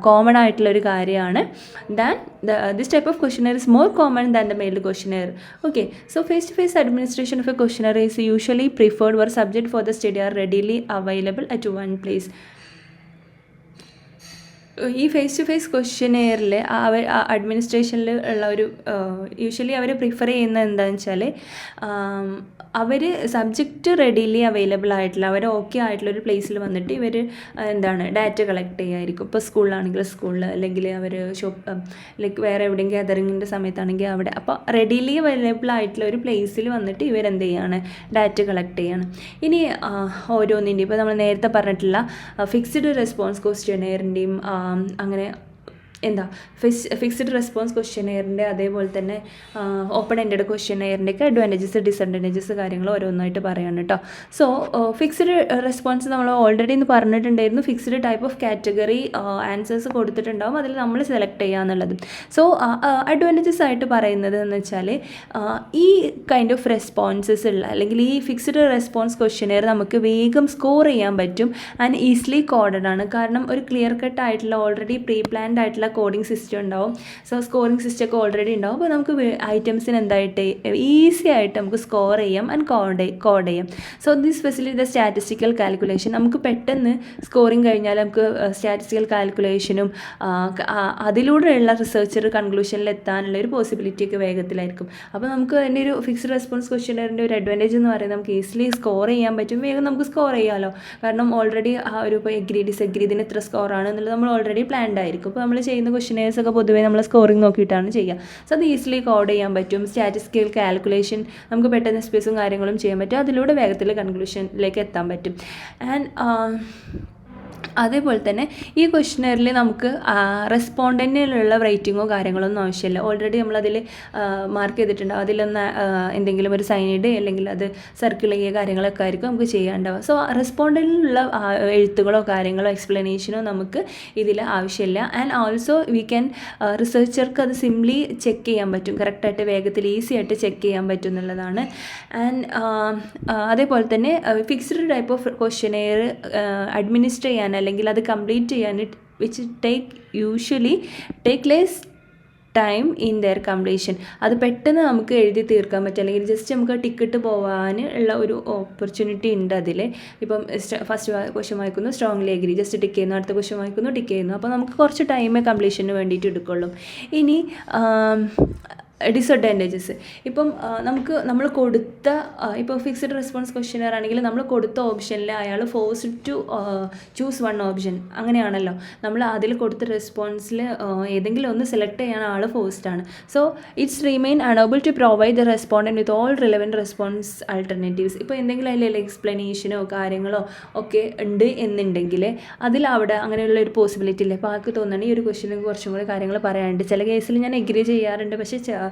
കോമൺ ആയിട്ടുള്ളൊരു കാര്യമാണ്. This type of questionnaire is more common than the mail questionnaire. Okay, so face to face administration of a questionnaire is usually preferred where subject for the study are readily available at one place. ഈ face to face ക്വസ്റ്റ്യനെയറിൽ അഡ്മിനിസ്ട്രേഷനിൽ ഉള്ള ഒരു usually അവർ prefer ചെയ്യുന്നത് എന്താണെന്ന് വെച്ചാൽ അവർ subject readily available ആയിട്ടുള്ള അവർ okay ആയിട്ടുള്ള ഒരു പ്ലേസിൽ വന്നിട്ട് ഇവർ എന്താണ് ഡാറ്റ കളക്ട് ചെയ്യുമായിരിക്കും. ഇപ്പോൾ സ്കൂളിലാണെങ്കിൽ സ്കൂളിൽ, അല്ലെങ്കിൽ അവർ ലൈക്ക് വേറെ എവിടെയും ഗ്യാതറിങ്ങിൻ്റെ സമയത്താണെങ്കിൽ അവിടെ. അപ്പോൾ റെഡിലി അവൈലബിൾ ആയിട്ടുള്ള ഒരു പ്ലേസിൽ വന്നിട്ട് ഇവരെന്ത് ചെയ്യാണ്, ഡാറ്റ കളക്ട് ചെയ്യാണ്. ഇനി ഓരോന്നിൻ്റെയും ഇപ്പോൾ നമ്മൾ നേരത്തെ പറഞ്ഞിട്ടുള്ള ഫിക്സ്ഡ് റെസ്പോൺസ് ക്വസ്റ്റ്യനെയറിൻ്റെയും അങ്ങനെ ഫിക്സ്ഡ് റെസ്പോൺസ് ക്വസ്റ്റ്യനെയറിൻ്റെ അതേപോലെ തന്നെ ഓപ്പൺ എൻഡഡ് ക്വസ്റ്റ്യനെയറിൻ്റെയൊക്കെ അഡ്വാൻറ്റേജസ് ഡിസഡ്വാൻറ്റേജസ് കാര്യങ്ങൾ ഓരോന്നായിട്ട് പറയാണ് കേട്ടോ. സോ ഫിക്സ്ഡ് റെസ്പോൺസ് നമ്മൾ ഓൾറെഡി ഇന്ന് പറഞ്ഞിട്ടുണ്ടായിരുന്നു. Fixed type of category answers കൊടുത്തിട്ടുണ്ടാവും, അതിൽ നമ്മൾ സെലക്ട് ചെയ്യുക എന്നുള്ളത്. സോ അഡ്വാൻറ്റേജസ് ആയിട്ട് പറയുന്നത് എന്ന് വെച്ചാൽ ഈ കൈൻഡ് ഓഫ് റെസ്പോൺസസ് ഉള്ള അല്ലെങ്കിൽ ഈ ഫിക്സ്ഡ് റെസ്പോൺസ് ക്വസ്റ്റ്യനെയർ നമുക്ക് വേഗം സ്കോർ ചെയ്യാൻ പറ്റും ആൻഡ് ഈസിലി കോഡഡ് ആണ്. കാരണം ഒരു ക്ലിയർ കട്ട് ആയിട്ടുള്ള ഓൾറെഡി പ്രീ പ്ലാൻഡ് ആയിട്ടുള്ള കോഡിംഗ് സിസ്റ്റം ഉണ്ടാവും. സോ സ്കോറിംഗ് സിസ്റ്റം ഒക്കെ ഓൾറെഡി ഉണ്ടാവും. അപ്പോൾ നമുക്ക് ഐറ്റംസിന് എന്തായിട്ട് ഈസി ആയിട്ട് നമുക്ക് സ്കോർ ചെയ്യാം ആൻഡ് കോഡ് ചെയ്യാം. So this facility the statistical calculation. നമുക്ക് പെട്ടെന്ന് സ്കോറിങ് കഴിഞ്ഞാൽ നമുക്ക് സ്റ്റാറ്റിസ്റ്റിക്കൽ കാൽക്കുലേഷനും അതിലൂടെയുള്ള റിസർച്ചർ കൺക്ലൂഷനിൽ എത്താനുള്ള ഒരു പോസിബിലിറ്റി ഒക്കെ വേഗത്തിലായിരിക്കും. അപ്പോൾ നമുക്ക് അതിൻ്റെ ഒരു ഫിക്സ്ഡ് റെസ്പോൺസ് ക്വസ്റ്റ്യനെയറിൻ്റെ ഒരു അഡ്വാൻറ്റേജ് എന്ന് പറയുന്നത് നമുക്ക് ഈസിലി സ്കോർ ചെയ്യാൻ പറ്റും, വേഗം നമുക്ക് സ്കോർ ചെയ്യാമല്ലോ. കാരണം ഓൾറെഡി ആ ഒരു ഇപ്പോൾ എഗ്രി ഡിസഗ്രി ഇതിന് എത്ര സ്കോറാണ് എന്നുള്ളത് നമ്മൾ ഓൾറെഡി പ്ലാൻഡ് ആയിരിക്കും. അപ്പോൾ നമ്മൾ ചെയ്യുന്ന ക്വസ്റ്റ്യനേഴ്സ് ഒക്കെ പൊതുവേ നമ്മൾ സ്കോറിംഗ് നോക്കിയിട്ടാണ് ചെയ്യുക. സോ അത് ഈസിലി കോഡ് ചെയ്യാൻ പറ്റും. സ്റ്റാറ്റിസ്റ്റിക്കൽ കാൽക്കുലേഷൻ നമുക്ക് പെട്ടെന്ന് സ്പേസും കാര്യങ്ങളും ചെയ്യാൻ പറ്റും. അതിലൂടെ വേഗത്തിൽ കൺക്ലൂഷനിലേക്ക് എത്താൻ പറ്റും. ആൻഡ് അതേപോലെ തന്നെ ഈ ക്വസ്റ്റ്യനറിൽ നമുക്ക് റെസ്പോണ്ടൻറ്റിലുള്ള റേറ്റിങ്ങോ കാര്യങ്ങളൊന്നും ആവശ്യമില്ല. ഓൾറെഡി നമ്മളതിൽ മാർക്ക് ചെയ്തിട്ടുണ്ട്. അതിലൊന്ന് എന്തെങ്കിലും ഒരു സൈഡ് അല്ലെങ്കിൽ അത് സർക്കിൾ ചെയ്യുക കാര്യങ്ങളൊക്കെ ആയിരിക്കും നമുക്ക് ചെയ്യാണ്ടാവുക. സോ റെസ്പോണ്ടൻറ്റിലുള്ള എഴുത്തുകളോ കാര്യങ്ങളോ എക്സ്പ്ലനേഷനോ നമുക്ക് ഇതിൽ ആവശ്യമില്ല. ആൻഡ് ഓൾസോ വി ക്യാൻ റിസർച്ചർക്ക് അത് സിംപ്ലി ചെക്ക് ചെയ്യാൻ പറ്റും, കറക്റ്റായിട്ട് വേഗത്തിൽ ഈസി ആയിട്ട് ചെക്ക് ചെയ്യാൻ പറ്റും എന്നുള്ളതാണ്. ആൻഡ് അതേപോലെ തന്നെ fixed type of questionnaire administer ചെയ്യാൻ അല്ലെങ്കിൽ അത് കംപ്ലീറ്റ് ചെയ്യാൻ which usually take less time in there completion. അത് പെട്ടെന്ന് നമുക്ക് എഴുതി തീർക്കാൻ പറ്റും, അല്ലെങ്കിൽ ജസ്റ്റ് നമുക്ക് ടിക്കറ്റ് പോകാൻ ഉള്ള ഒരു ഓപ്പർച്യൂണിറ്റി ഉണ്ട് അതിൽ. ഇപ്പം ഫസ്റ്റ് ക്വസ്റ്റ്യൻ വായിക്കുന്നു, സ്ട്രോങ്ലി എഗ്രി, ജസ്റ്റ് ടിക്ക് ചെയ്യുന്നു. അടുത്ത ക്വസ്റ്റ്യൻ വായിക്കുന്നു, ടിക്ക് ചെയ്യുന്നു. അപ്പോൾ നമുക്ക് കുറച്ച് ടൈമേ കംപ്ലീഷന് വേണ്ടിയിട്ട് എടുക്കുള്ളൂ. ഇനി ഡിസഡ്വാൻറ്റേജസ്, ഇപ്പം നമ്മൾ കൊടുത്ത ഇപ്പോൾ ഫിക്സഡ് റെസ്പോൺസ് ക്വസ്റ്റ്യനർ ആണെങ്കിൽ നമ്മൾ കൊടുത്ത ഓപ്ഷനിൽ അയാൾ forced to choose one option, അങ്ങനെയാണല്ലോ. നമ്മൾ അതിൽ കൊടുത്ത റെസ്പോൺസിൽ ഏതെങ്കിലും ഒന്ന് സെലക്ട് ചെയ്യാൻ ആൾ ഫോഴ്സ്ഡ് ആണ്. So it's remain unable to provide the respondent with all relevant response alternatives. ഇപ്പോൾ എന്തെങ്കിലും അതിൽ എക്സ്പ്ലനേഷനോ കാര്യങ്ങളോ ഒക്കെ ഉണ്ട് എന്നുണ്ടെങ്കിൽ അതിലവിടെ അങ്ങനെയുള്ള ഒരു പോസിബിലിറ്റി ഇല്ല. ഇപ്പോൾ ആൾക്ക് തോന്നുകയാണ് ഈ ഒരു ക്വസ്റ്റ്യനിൽ കുറച്ചും കൂടി കാര്യങ്ങൾ പറയാനുണ്ട്. ചില കേസിൽ ഞാൻ എഗ്രി ചെയ്യാറുണ്ട്, പക്ഷേ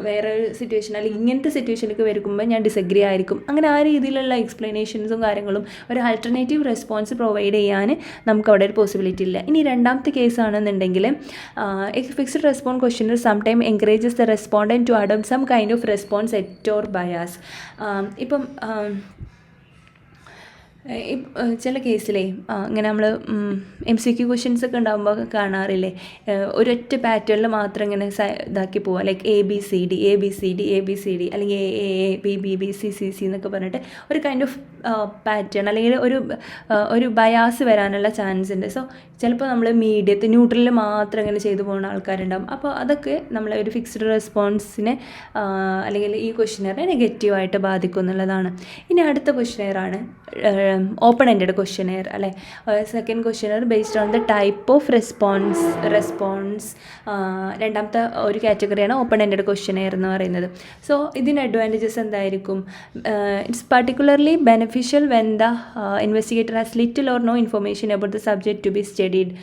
വേറെ സിറ്റുവേഷൻ അല്ലെങ്കിൽ ഇങ്ങനത്തെ സിറ്റുവേഷനിലേക്ക് വരുമ്പോൾ ഞാൻ ഡിസഗ്രി ആയിരിക്കും. അങ്ങനെ ആ രീതിയിലുള്ള എക്സ്പ്ലനേഷൻസും കാര്യങ്ങളും ഒരു ആൾട്ടർനേറ്റീവ് റെസ്പോൺസ് പ്രൊവൈഡ് ചെയ്യാൻ നമുക്ക് അവിടെ ഒരു പോസിബിലിറ്റി ഇല്ല. ഇനി രണ്ടാമത്തെ കേസാണെന്നുണ്ടെങ്കിൽ fixed response questionnaire sometime encourages the respondent to adopt some kind of response set or bias. ഇപ്പം ചില കേസിലേ ഇങ്ങനെ നമ്മൾ MCQ ക്വസ്റ്റ്യൻസ് ഒക്കെ ഉണ്ടാകുമ്പോൾ കാണാറില്ലേ, ഒരൊറ്റ പാറ്റേണിൽ മാത്രം ഇങ്ങനെ ഇതാക്കി പോവുക, ലൈക്ക് ABCD അല്ലെങ്കിൽ AABBBCCC എന്നൊക്കെ പറഞ്ഞിട്ട് ഒരു കൈൻഡ് ഓഫ് പാറ്റേൺ അല്ലെങ്കിൽ ഒരു ബയാസ് വരാനുള്ള ചാൻസ് ഉണ്ട്. സോ ചിലപ്പോൾ നമ്മൾ ന്യൂട്രലിൽ മാത്രം ഇങ്ങനെ ചെയ്തു പോകുന്ന ആൾക്കാരുണ്ടാകും. അപ്പോൾ അതൊക്കെ നമ്മളെ ഒരു ഫിക്സ്ഡ് റെസ്പോൺസിനെ അല്ലെങ്കിൽ ഈ ക്വസ്റ്റ്യനറിനെ നെഗറ്റീവായിട്ട് ബാധിക്കും എന്നുള്ളതാണ്. ഇനി അടുത്ത ക്വസ്റ്റ്യനറാണ് ഓപ്പൺ എൻഡഡ് ക്വസ്റ്റ്യനെയർ അല്ലേ. Second questionnaire based on the type of response. രണ്ടാമത്തെ ഒരു കാറ്റഗറിയാണ് ഓപ്പൺ എൻഡഡ് ക്വസ്റ്റ്യനെയർ എന്ന് പറയുന്നത്. സോ ഇതിന് അഡ്വാൻറ്റേജസ് എന്തായിരിക്കും? It's particularly beneficial when the investigator has little or no information about the subject to be studied.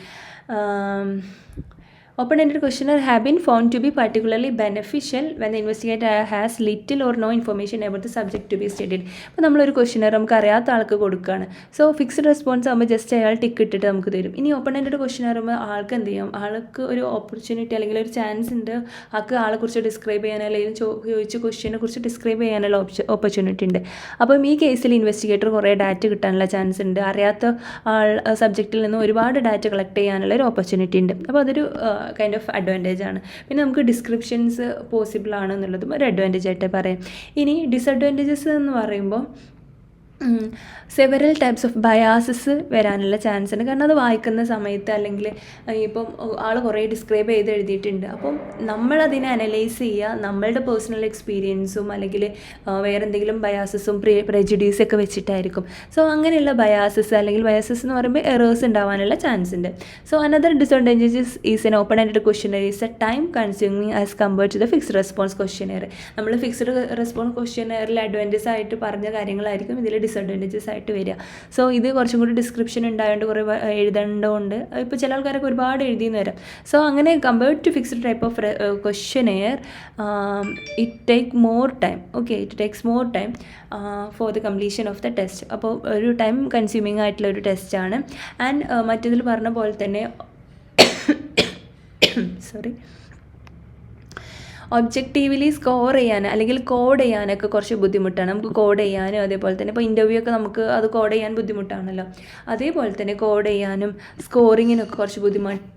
Open-ended questionnaire have been found to be particularly beneficial when the investigator has little or no information about the subject to be studied. അപ്പോൾ നമ്മളൊരു questionnaire നമുക്ക് അറിയാത്ത ആൾക്ക് കൊടുക്കുകയാണ്. So fixed response ആകുമ്പോൾ just അയാൾ tick ഇട്ടിട്ട് നമുക്ക് തരും. ഇനി ഓപ്പൺ-എൻഡഡ് ക്വസ്റ്റ്യനർ ആകുമ്പോൾ ആൾക്ക് എന്ത് ചെയ്യും, ആൾക്ക് ഒരു ഓപ്പർച്യൂണിറ്റി അല്ലെങ്കിൽ ഒരു ചാൻസ് ഉണ്ട്, ആളെക്കുറിച്ച് ഡിസ്ക്രൈബ് ചെയ്യാൻ അല്ലെങ്കിൽ ചോദിച്ച ക്വസ്റ്റ്യനെ കുറിച്ച് ഡിസ്ക്രൈബ് ചെയ്യാനുള്ള ഓപ്പർച്യൂണിറ്റി ഉണ്ട്. അപ്പം ഈ കേസിൽ ഇൻവെസ്റ്റിഗേറ്റർ കുറേ ഡാറ്റ കിട്ടാനുള്ള ചാൻസ് ഉണ്ട്, അറിയാത്ത സബ്ജക്റ്റിൽ നിന്ന് ഒരുപാട് ഡാറ്റ കളക്ട് ചെയ്യാനുള്ള ഒരു ഓപ്പർച്യൂണിറ്റി ഉണ്ട്. അപ്പോൾ അതൊരു കൈൻഡ് ഓഫ് അഡ്വാൻറ്റേജ് ആണ്. പിന്നെ നമുക്ക് ഡിസ്ക്രിപ്ഷൻസ് പോസിബിൾ ആണ് എന്നുള്ളതും ഒരു അഡ്വാൻറ്റേജ് ആയിട്ട് പറയാം. ഇനി ഡിസഡ്വാൻറ്റേജസ് എന്ന് പറയുമ്പോൾ സെവറൽ ടൈപ്സ് ഓഫ് ബയാസസ് വരാനുള്ള ചാൻസ് ഉണ്ട്. കാരണം അത് വായിക്കുന്ന സമയത്ത് അല്ലെങ്കിൽ ഇപ്പം ആൾ കുറേ ഡിസ്ക്രൈബ് ചെയ്ത് എഴുതിയിട്ടുണ്ട്, അപ്പം നമ്മളതിനെ അനലൈസ് ചെയ്യുക നമ്മളുടെ പേഴ്സണൽ എക്സ്പീരിയൻസും അല്ലെങ്കിൽ വേറെ എന്തെങ്കിലും ബയാസസും പ്രെജുഡ്യൂസൊക്കെ വെച്ചിട്ടായിരിക്കും. സോ അങ്ങനെയുള്ള ബയാസസ് അല്ലെങ്കിൽ ബയാസസ് എന്ന് പറയുമ്പോൾ എറേഴ്സ് ഉണ്ടാവാനുള്ള ചാൻസ് ഉണ്ട്. So another disadvantages is an open ended questionnaire is a time consuming as compared to the fixed response questionnaire. നമ്മൾ ഫിക്സ്ഡ് റെസ്പോൺസ് ക്വസ്റ്റ്യനറിൽ അഡ്വാൻറ്റേജ് ആയിട്ട് പറഞ്ഞ കാര്യങ്ങളായിരിക്കും ഇതിൽ ഡിസഡ്വാൻറ്റേജസ് ആയിട്ട് വരിക. സോ ഇത് കുറച്ചും കൂടി ഡിസ്ക്രിപ്ഷൻ ഉണ്ടായതുകൊണ്ട് കുറേ എഴുതേണ്ടതുകൊണ്ട് ഇപ്പോൾ ചില ആൾക്കാരൊക്കെ ഒരുപാട് എഴുതിയെന്ന് വരാം. സോ അങ്ങനെ compared to fixed type of questionnaire it takes more time for the completion of the test. അപ്പോൾ ഒരു ടൈം കൺസ്യൂമിങ് ആയിട്ടുള്ള ഒരു ടെസ്റ്റാണ്. ആൻഡ് മറ്റേതിൽ പറഞ്ഞ പോലെ തന്നെ ഒബ്ജക്റ്റീവ്ലി സ്കോർ ചെയ്യാൻ അല്ലെങ്കിൽ കോഡ് ചെയ്യാനൊക്കെ കുറച്ച് ബുദ്ധിമുട്ടാണ്. നമുക്ക് കോഡ് ചെയ്യാനും അതേപോലെ തന്നെ ഇപ്പോൾ ഇൻ്റർവ്യൂ ഒക്കെ നമുക്ക് അത് കോഡ് ചെയ്യാൻ ബുദ്ധിമുട്ടാണല്ലോ. അതേപോലെ തന്നെ കോഡ് ചെയ്യാനും സ്കോറിങ്ങിനൊക്കെ കുറച്ച്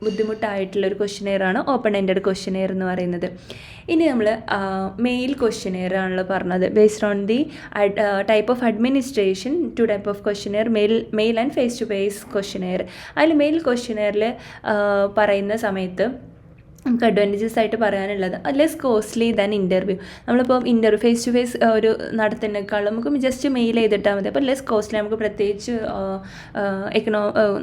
ബുദ്ധിമുട്ടായിട്ടുള്ളൊരു ക്വസ്റ്റ്യനെയറാണ് ഓപ്പൺ എൻഡഡ് ക്വസ്റ്റ്യനെയർ എന്ന് പറയുന്നത്. ഇനി നമ്മൾ മെയിൽ ക്വസ്റ്റ്യനെയർ ആണല്ലോ പറഞ്ഞത്. Based on the type of administration two type of questionnaire mail and face to face questionnaire. അതിൽ മെയിൽ ക്വസ്റ്റ്യനെയറിൽ പറയുന്ന സമയത്ത് നമുക്ക് അഡ്വാൻറ്റേജസ് ആയിട്ട് പറയാനുള്ളത് ലെസ് കോസ്റ്റ്ലി ദാൻ ഇൻ്റർവ്യൂ. നമ്മളിപ്പോൾ ഫേസ് ടു ഫേസ് ഒരു നടത്തുന്നതിനേക്കാളും നമുക്ക് ജസ്റ്റ് മെയിൽ ചെയ്തിട്ടാൽ മതി. അപ്പോൾ ലെസ് കോസ്റ്റ്ലി, നമുക്ക് പ്രത്യേകിച്ച്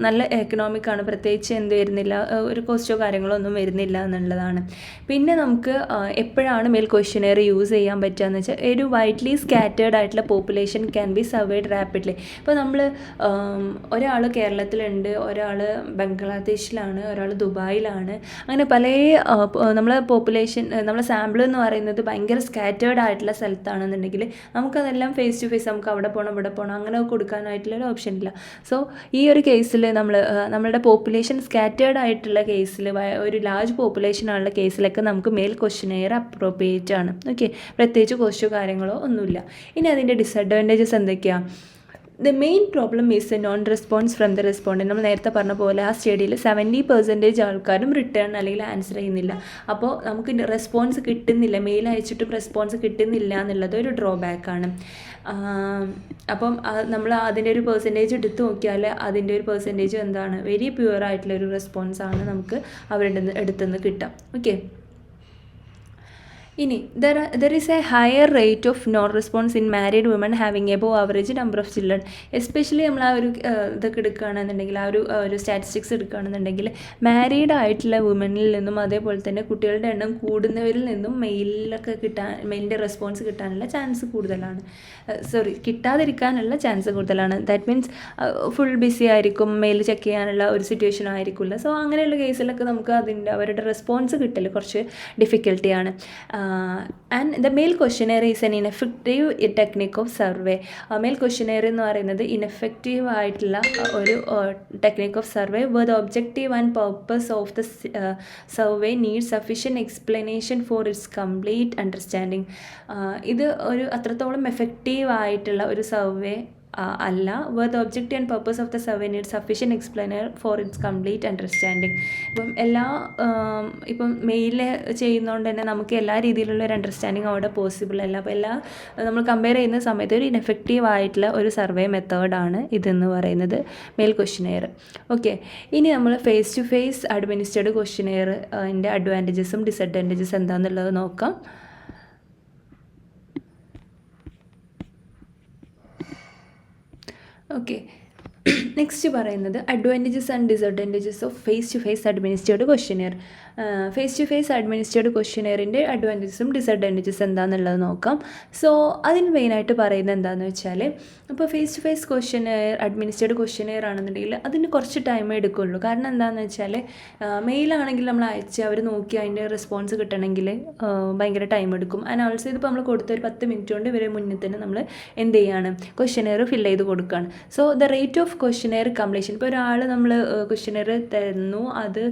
നല്ല എക്കണോമിക്കാണ്, പ്രത്യേകിച്ച് എന്ത് വരുന്നില്ല, ഒരു കോസ്റ്റോ കാര്യങ്ങളോ ഒന്നും വരുന്നില്ല എന്നുള്ളതാണ്. പിന്നെ നമുക്ക് എപ്പോഴാണ് മെയിൽ ക്വസ്റ്റ്യനെയർ യൂസ് ചെയ്യാൻ പറ്റുക എന്ന് വെച്ചാൽ, ഒരു വൈഡ്ലി സ്കാറ്റേർഡ് ആയിട്ടുള്ള population can be survived rapidly. ഇപ്പോൾ നമ്മൾ ഒരാൾ കേരളത്തിലുണ്ട്, ഒരാൾ ബംഗ്ലാദേശിലാണ്, ഒരാൾ ദുബായിലാണ്, അങ്ങനെ പല നമ്മളെ പോപ്പുലേഷൻ, നമ്മളെ സാമ്പിൾ എന്ന് പറയുന്നത് ഭയങ്കര സ്കാറ്റേർഡ് ആയിട്ടുള്ള സ്ഥലത്താണെന്നുണ്ടെങ്കിൽ നമുക്കതെല്ലാം ഫേസ് ടു ഫേസ് നമുക്ക് അവിടെ പോകണം ഇവിടെ പോകണം അങ്ങനെ കൊടുക്കാനായിട്ടുള്ളൊരു ഓപ്ഷൻ ഇല്ല. സോ ഈ ഒരു കേസിൽ നമ്മളുടെ പോപ്പുലേഷൻ സ്കാറ്റേർഡ് ആയിട്ടുള്ള കേസിൽ, ഒരു ലാർജ് പോപ്പുലേഷനുള്ള കേസിലൊക്കെ നമുക്ക് മെയിൽ ക്വസ്റ്റ്യനെയർ അപ്രോപ്രിയേറ്റ് ആണ്. ഓക്കെ, പ്രത്യേകിച്ച് ക്വസ്റ്റ്യോ കാര്യങ്ങളോ ഒന്നുമില്ല. ഇനി അതിൻ്റെ ഡിസഡ്വാൻറ്റേജസ് എന്തൊക്കെയാണ്? The main problem is A non response from the respondent. നമ്മൾ നേരത്തെ പറഞ്ഞ പോലെ ആ സ്റ്റഡിയിൽ 70% ആൾക്കാരും റിട്ടേൺ അല്ലെങ്കിൽ ആൻസർ ചെയ്യുന്നില്ല. അപ്പോൾ നമുക്ക് റെസ്പോൺസ് കിട്ടുന്നില്ല, മെയിൽ അയച്ചിട്ടും റെസ്പോൺസ് കിട്ടുന്നില്ല എന്നുള്ളത് ഒരു ഡ്രോബാക്കാണ്. അപ്പം നമ്മൾ അതിൻ്റെ ഒരു പെർസെൻറ്റേജ് എടുത്ത് നോക്കിയാൽ അതിൻ്റെ ഒരു പെർസെൻറ്റേജ് എന്താണ്, വെരി പ്യുവർ ആയിട്ടുള്ളൊരു റെസ്പോൺസാണ് നമുക്ക് അവരുടെ അടുത്തുനിന്ന് കിട്ടുക. ഓക്കെ, ഇനി there is A higher rate of non response in married woman having above average number of children. Especially നമ്മൾ ആ ഒരു ഇതൊക്കെ എടുക്കുകയാണെന്നുണ്ടെങ്കിൽ, ആ ഒരു സ്റ്റാറ്റിസ്റ്റിക്സ് എടുക്കുകയാണെന്നുണ്ടെങ്കിൽ, മാരീഡ് ആയിട്ടുള്ള വുമനിൽ നിന്നും അതേപോലെ തന്നെ കുട്ടികളുടെ എണ്ണം കൂടുന്നവരിൽ നിന്നും മെയിലിൻ്റെ റെസ്പോൺസ് കിട്ടാനുള്ള ചാൻസ് കൂടുതലാണ്. കിട്ടാതിരിക്കാനുള്ള ചാൻസ് കൂടുതലാണ്. ദാറ്റ് മീൻസ് ഫുൾ ബിസി ആയിരിക്കും, മെയിൽ ചെക്ക് ചെയ്യാനുള്ള ഒരു സിറ്റുവേഷൻ ആയിരിക്കില്ല. സോ അങ്ങനെയുള്ള കേസിലൊക്കെ നമുക്ക് അവരുടെ റെസ്പോൺസ് കിട്ടൽ കുറച്ച് ഡിഫിക്കൽട്ടിയാണ്. And the mail questionnaire is an ineffective technique of survey. Mail questionnaire എന്ന് പറയുന്നത് ഇനെഫക്റ്റീവ് ആയിട്ടുള്ള ഒരു technique of survey where the objective and purpose of the survey need sufficient explanation for its complete understanding. ഇത് ഒരു അത്രത്തോളം effective ആയിട്ടുള്ള ഒരു survey അല്ല. Where the objective and purpose of the survey need sufficient explainer for its complete understanding. ഇപ്പം mail ചെയ്യുന്നതുകൊണ്ട് തന്നെ നമുക്ക് എല്ലാ രീതിയിലുള്ള ഒരു അണ്ടർസ്റ്റാൻഡിങ് അവിടെ പോസിബിൾ അല്ല. അപ്പോൾ നമ്മൾ കമ്പയർ ചെയ്യുന്ന സമയത്ത് ഒരു ഇനെഫക്റ്റീവ് ആയിട്ടുള്ള ഒരു സർവേ മെത്തേഡാണ് ഇതെന്ന് പറയുന്നത് മെയിൽ ക്വസ്റ്റ്യനെയർ. ഓക്കെ, ഇനി നമ്മൾ face to face administered questionnaire അതിൻ്റെ അഡ്വാൻറ്റേജസും ഡിസഡ്വാൻറ്റേജസ് എന്താണെന്നുള്ളത് നോക്കാം. ഓക്കെ, നെക്സ്റ്റ് പറയുന്നത് advantages and disadvantages of face to face administered questionnaire. Face to face administered ക്വസ്റ്റ്യനെയറിൻ്റെ അഡ്വാൻറ്റേജസും ഡിസഡ്വാൻറ്റേജസ് എന്താണെന്നുള്ളത് നോക്കാം. സോ അതിന് മെയിനായിട്ട് പറയുന്നത് എന്താണെന്ന് വെച്ചാൽ, ഇപ്പോൾ face to face administered questionnaire ആണെന്നുണ്ടെങ്കിൽ അതിന് കുറച്ച് ടൈം എടുക്കുള്ളൂ. കാരണം എന്താണെന്ന് വെച്ചാൽ, മെയിലാണെങ്കിൽ നമ്മൾ അയച്ച് അവർ നോക്കി അതിൻ്റെ റെസ്പോൺസ് കിട്ടണമെങ്കിൽ ഭയങ്കര ടൈം എടുക്കും. ആൻഡ് ഓൾസോ ഇതിപ്പോൾ നമ്മൾ കൊടുത്ത ഒരു 10 മിനിറ്റ് കൊണ്ട് ഇവരെ മുന്നിൽ തന്നെ നമ്മൾ എന്ത് ചെയ്യാണ്, ക്വസ്റ്റ്യനെയർ ഫില്ല് ചെയ്ത് കൊടുക്കുകയാണ്. So the rate of questionnaire completion, ഇപ്പോൾ ഒരാൾ നമ്മൾ ക്വസ്റ്റ്യനെയർ തരുന്നു, അത്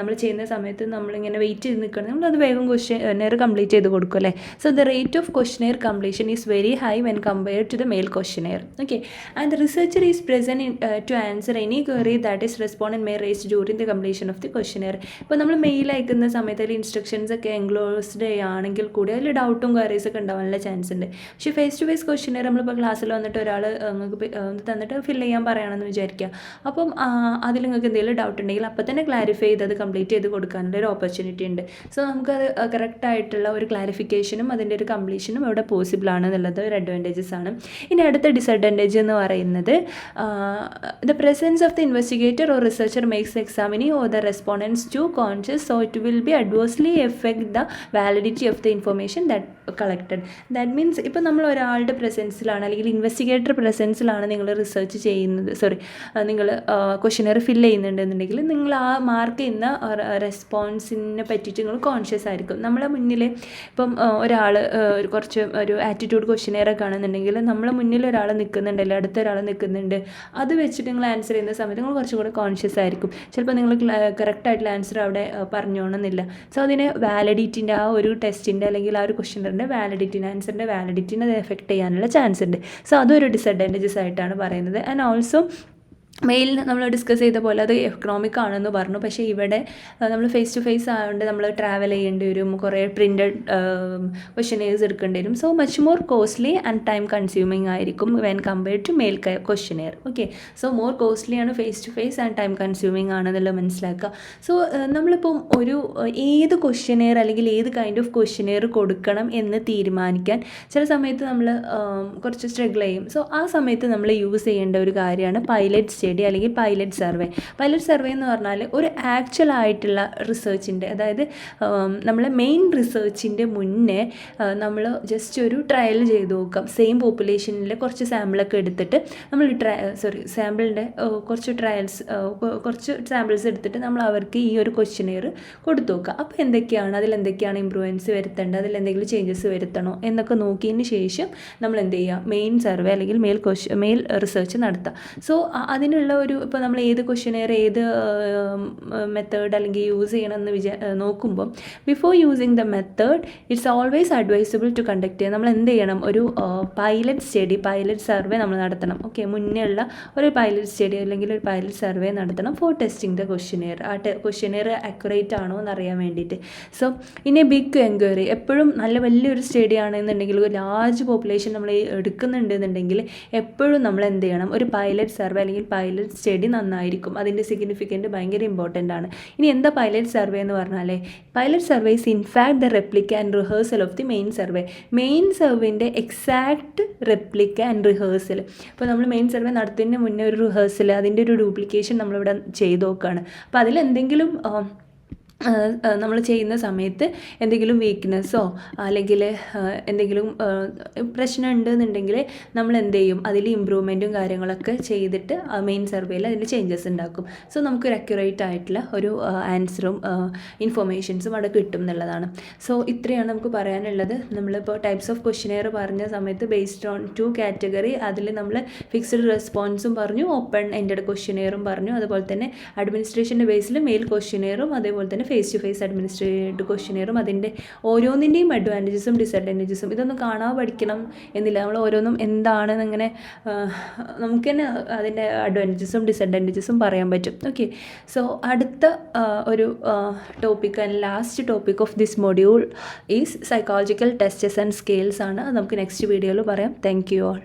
നമ്മൾ ചെയ്യുന്ന സമയത്ത് നമ്മളിങ്ങനെ വെയിറ്റ് ചെയ്ത് നിൽക്കണം, നമ്മളത് വേഗം ക്വസ്റ്റ്യനെയർ കംപ്ലീറ്റ് ചെയ്ത് കൊടുക്കും അല്ലേ. So the rate of questionnaire completion is very high when compared to the mail questionnaire. Okay, and the researcher is present to answer any query that is respondent may raise during the completion of the questionnaire. ഇപ്പോൾ നമ്മൾ mail അയക്കുന്ന സമയത്ത് അതിൽ instructions ഒക്കെ enclosed ആണെങ്കിൽ കൂടി അതിൽ ഡൗട്ടും ക്വയറീസ് ഒക്കെ ഉണ്ടാവാനുള്ള ചാൻസ് ഉണ്ട്. പക്ഷേ ഫേസ് ടു ഫേസ് ക്വസ്റ്റ്യനെയർ നമ്മളിപ്പോൾ ക്ലാസ്സിൽ വന്നിട്ട് ഒരാൾ നിങ്ങൾക്ക് തന്നിട്ട് ഫില്ല് ചെയ്യാൻ പറയുകയാണെന്ന് വിചാരിക്കുക. അപ്പം അതിൽ നിങ്ങൾക്ക് എന്തെങ്കിലും ഡൗട്ട് ഉണ്ടെങ്കിൽ അപ്പം തന്നെ ക്ലാരിഫൈ ചെയ്ത് അത് കംപ്ലീറ്റ് ചെയ്ത് കൊടുക്കാനുള്ള ഒരു ഓപ്പർച്യൂണിറ്റി ഉണ്ട്. സോ നമുക്കത് കറക്റ്റായിട്ടുള്ള ഒരു ക്ലാരിഫിക്കേഷനും അതിൻ്റെ ഒരു കംപ്ലീഷനും ഇവിടെ പോസിബിൾ ആണ് എന്നുള്ളത് ഒരു അഡ്വാൻറ്റേജസ് ആണ്. ഇനി അടുത്ത ഡിസഡ്വാൻറ്റേജ് എന്ന് പറയുന്നത്, the presence of the investigator or researcher makes examinee or the respondents to conscious, so it will be adversely effect the validity of the information that collected. That means ഇപ്പോൾ നമ്മൾ ഒരാളുടെ പ്രസൻസിലാണ് അല്ലെങ്കിൽ investigator പ്രസൻസിലാണ് നിങ്ങൾ research ചെയ്യുന്നത്, നിങ്ങൾ questionnaire fill ചെയ്യുന്നുണ്ടെന്നുണ്ടെങ്കിൽ നിങ്ങൾ ആ mark ചെയ്യുന്ന റെസ്പോൺസിനെ പറ്റിയിട്ട് നിങ്ങൾ കോൺഷ്യസ് ആയിരിക്കും. നമ്മളെ മുന്നിൽ ഇപ്പം ഒരാൾ കുറച്ച് ഒരു ആറ്റിറ്റ്യൂഡ് ക്വസ്റ്റ്യനെയറൊക്കെ ആണെന്നുണ്ടെങ്കിൽ നമ്മളെ മുന്നിൽ ഒരാൾ നിൽക്കുന്നുണ്ടല്ലോ, അടുത്ത ഒരാൾ നിൽക്കുന്നുണ്ട്, അത് വെച്ചിട്ട് നിങ്ങൾ ആൻസർ ചെയ്യുന്ന സമയത്ത് നിങ്ങൾ കുറച്ചും കൂടെ കോൺഷ്യസ് ആയിരിക്കും. ചിലപ്പോൾ നിങ്ങൾ കറക്റ്റായിട്ടുള്ള ആൻസർ അവിടെ പറഞ്ഞോണമെന്നില്ല. സോ അതിന് വാലിഡിറ്റിൻ്റെ ആ ഒരു ടെസ്റ്റിൻ്റെ അല്ലെങ്കിൽ ആ ഒരു ക്വസ്റ്റ്യനറിൻ്റെ വാലിഡിറ്റിൻ്റെ ആൻസറിൻ്റെ വാലിഡിറ്റിനെ അത് എഫക്റ്റ് ചെയ്യാനുള്ള ചാൻസ് ഉണ്ട്. സോ അതൊരു ഡിസഡ്വാൻറ്റേജസ് ആയിട്ടാണ് പറയുന്നത്. ആൻഡ് ഓൾസോ മെയിലിന് നമ്മൾ ഡിസ്കസ് ചെയ്ത പോലെ അത് എക്കണോമിക് ആണെന്ന് പറഞ്ഞു. പക്ഷേ ഇവിടെ നമ്മൾ ഫേസ് ടു ഫേസ് ആയതുകൊണ്ട് നമ്മൾ ട്രാവൽ ചെയ്യേണ്ടി വരും, കുറേ പ്രിൻറ്റഡ് ക്വസ്റ്റ്യനേഴ്സ് എടുക്കേണ്ടി വരും. So much more costly and time consuming ആയിരിക്കും when compared to mail questionnaire. Okay, so more കോസ്റ്റ്ലിയാണ്, face to face and time consuming ആണെന്നുള്ളത് മനസ്സിലാക്കുക. സോ നമ്മളിപ്പം ഏത് ക്വസ്റ്റ്യനെയർ അല്ലെങ്കിൽ ഏത് കൈൻഡ് ഓഫ് ക്വസ്റ്റ്യനെയർ കൊടുക്കണം എന്ന് തീരുമാനിക്കാൻ ചില സമയത്ത് നമ്മൾ കുറച്ച് സ്ട്രഗിൾ ചെയ്യും. സോ ആ സമയത്ത് നമ്മൾ യൂസ് ചെയ്യേണ്ട ഒരു കാര്യമാണ് പൈലറ്റ് സ്റ്റഡി അല്ലെങ്കിൽ പൈലറ്റ് സർവേ. പൈലറ്റ് സർവേ എന്ന് പറഞ്ഞാൽ ഒരു ആക്ച്വൽ ആയിട്ടുള്ള റിസർച്ചിൻ്റെ, അതായത് നമ്മളെ മെയിൻ റിസർച്ചിൻ്റെ മുന്നേ നമ്മൾ ജസ്റ്റ് ഒരു ട്രയൽ ചെയ്ത് നോക്കാം. സെയിം പോപ്പുലേഷനിലെ കുറച്ച് സാമ്പിളൊക്കെ എടുത്തിട്ട് നമ്മൾ സാമ്പിളിൻ്റെ കുറച്ച് സാമ്പിൾസ് എടുത്തിട്ട് നമ്മൾ അവർക്ക് ഈ ഒരു ക്വസ്റ്റ്യനെയർ കൊടുത്തു നോക്കുക. അപ്പോൾ അതിലെന്തൊക്കെയാണ് ഇമ്പ്രൂവ്മെൻറ്റ്സ് വരുത്തേണ്ടത്, അതിലെന്തെങ്കിലും ചേഞ്ചസ് വരുത്തണോ എന്നൊക്കെ നോക്കിയതിന് ശേഷം നമ്മൾ എന്ത് ചെയ്യുക, മെയിൻ സർവേ അല്ലെങ്കിൽ മെയിൽ റിസർച്ച് നടത്തുക. സോ അതിനുള്ള ഇപ്പോൾ നമ്മൾ ഏത് ക്വസ്റ്റ്യനെയർ ഏത് മെത്തേഡ് അല്ലെങ്കിൽ യൂസ് ചെയ്യണമെന്ന് നോക്കുമ്പോൾ before using the method it's always advisable to conduct ചെയ്യുക. നമ്മൾ എന്ത് ചെയ്യണം, ഒരു പൈലറ്റ് സർവേ നമ്മൾ നടത്തണം. ഓക്കെ, മുന്നേ ഉള്ള ഒരു പൈലറ്റ് സ്റ്റഡി അല്ലെങ്കിൽ ഒരു പൈലറ്റ് സർവേ നടത്തണം ഫോർ ടെസ്റ്റിംഗ് ദ ക്വസ്റ്റ്യനെയർ. ആ ക്വസ്റ്റ്യനെയർ അക്യുറേറ്റ് ആണോ എന്ന് അറിയാൻ വേണ്ടിയിട്ട്. So in a big enquiry, എപ്പോഴും വലിയൊരു സ്റ്റഡി ആണെന്നുണ്ടെങ്കിൽ ഒരു ലാർജ് പോപ്പുലേഷൻ നമ്മൾ എടുക്കുന്നുണ്ടെന്നുണ്ടെങ്കിൽ എപ്പോഴും നമ്മൾ എന്ത് ചെയ്യണം, ഒരു പൈലറ്റ് സർവേ അല്ലെങ്കിൽ പൈലറ്റ് സ്റ്റഡി നന്നായിരിക്കും. അതിൻ്റെ സിഗ്നിഫിക്കൻറ്റ് ഭയങ്കര ഇമ്പോർട്ടൻ്റ് ആണ്. ഇനി എന്താ പൈലറ്റ് സർവേ എന്ന് പറഞ്ഞാൽ, pilot survey is in fact the replica and rehearsal of the main survey. Main സർവേൻ്റെ എക്സാക്ട് റെപ്ലിക്ക ആൻഡ് റിഹേഴ്സൽ. ഇപ്പോൾ നമ്മൾ മെയിൻ സർവേ നടത്തുന്നതിന് മുന്നേ ഒരു റിഹേഴ്സൽ, അതിൻ്റെ ഒരു ഡ്യൂപ്ലിക്കേഷൻ നമ്മളിവിടെ ചെയ്ത് നോക്കുകയാണ്. അപ്പോൾ അതിലെന്തെങ്കിലും നമ്മൾ ചെയ്യുന്ന സമയത്ത് എന്തെങ്കിലും വീക്ക്നെസ്സോ അല്ലെങ്കിൽ എന്തെങ്കിലും പ്രശ്നം ഉണ്ടെന്നുണ്ടെങ്കിൽ നമ്മൾ എന്ത് ചെയ്യും, അതിൽ ഇമ്പ്രൂവ്മെൻറ്റും കാര്യങ്ങളൊക്കെ ചെയ്തിട്ട് മെയിൻ സർവേയിൽ അതിൽ ചേഞ്ചസ് ഉണ്ടാക്കും. സോ നമുക്കൊരു അക്യുറേറ്റ് ആയിട്ടുള്ള ഒരു ആൻസറും ഇൻഫോർമേഷൻസും അവിടെ കിട്ടും എന്നുള്ളതാണ്. സോ ഇത്രയാണ് നമുക്ക് പറയാനുള്ളത്. നമ്മളിപ്പോൾ ടൈപ്സ് ഓഫ് ക്വസ്റ്റ്യനെയർ പറഞ്ഞ സമയത്ത് ബേസ്ഡ് ഓൺ 2 കാറ്റഗറി, അതിൽ നമ്മൾ ഫിക്സ്ഡ് റെസ്പോൺസും പറഞ്ഞു, ഓപ്പൺ എൻഡഡ് ക്വസ്റ്റ്യനെയറും പറഞ്ഞു. അതുപോലെ തന്നെ അഡ്മിനിസ്ട്രേഷൻ്റെ ബേസിൽ മെയിൽ ക്വസ്റ്റ്യനെയറും അതേപോലെ തന്നെ ഫേസ് ടു ഫേസ് അഡ്മിനിസ്ട്രേറ്റീവ് ക്വസ്റ്റ്യനെയറും അതിൻ്റെ ഓരോന്നിൻ്റെയും അഡ്വാൻറ്റേജസും ഡിസഡ്വാൻറ്റേജസും ഇതൊന്നും കാണാതെ പഠിക്കണം എന്നില്ല. നമ്മൾ ഓരോന്നും എന്താണെന്ന് ഇങ്ങനെ നമുക്ക് തന്നെ അതിൻ്റെ അഡ്വാൻറ്റേജസും ഡിസഡ്വാൻറ്റേജസും പറയാൻ പറ്റും. ഓക്കെ, സോ അടുത്ത ഒരു topic and last topic of this module is psychological tests and scales ആണ്. അത് നമുക്ക് നെക്സ്റ്റ് വീഡിയോയിൽ പറയാം. Thank you all.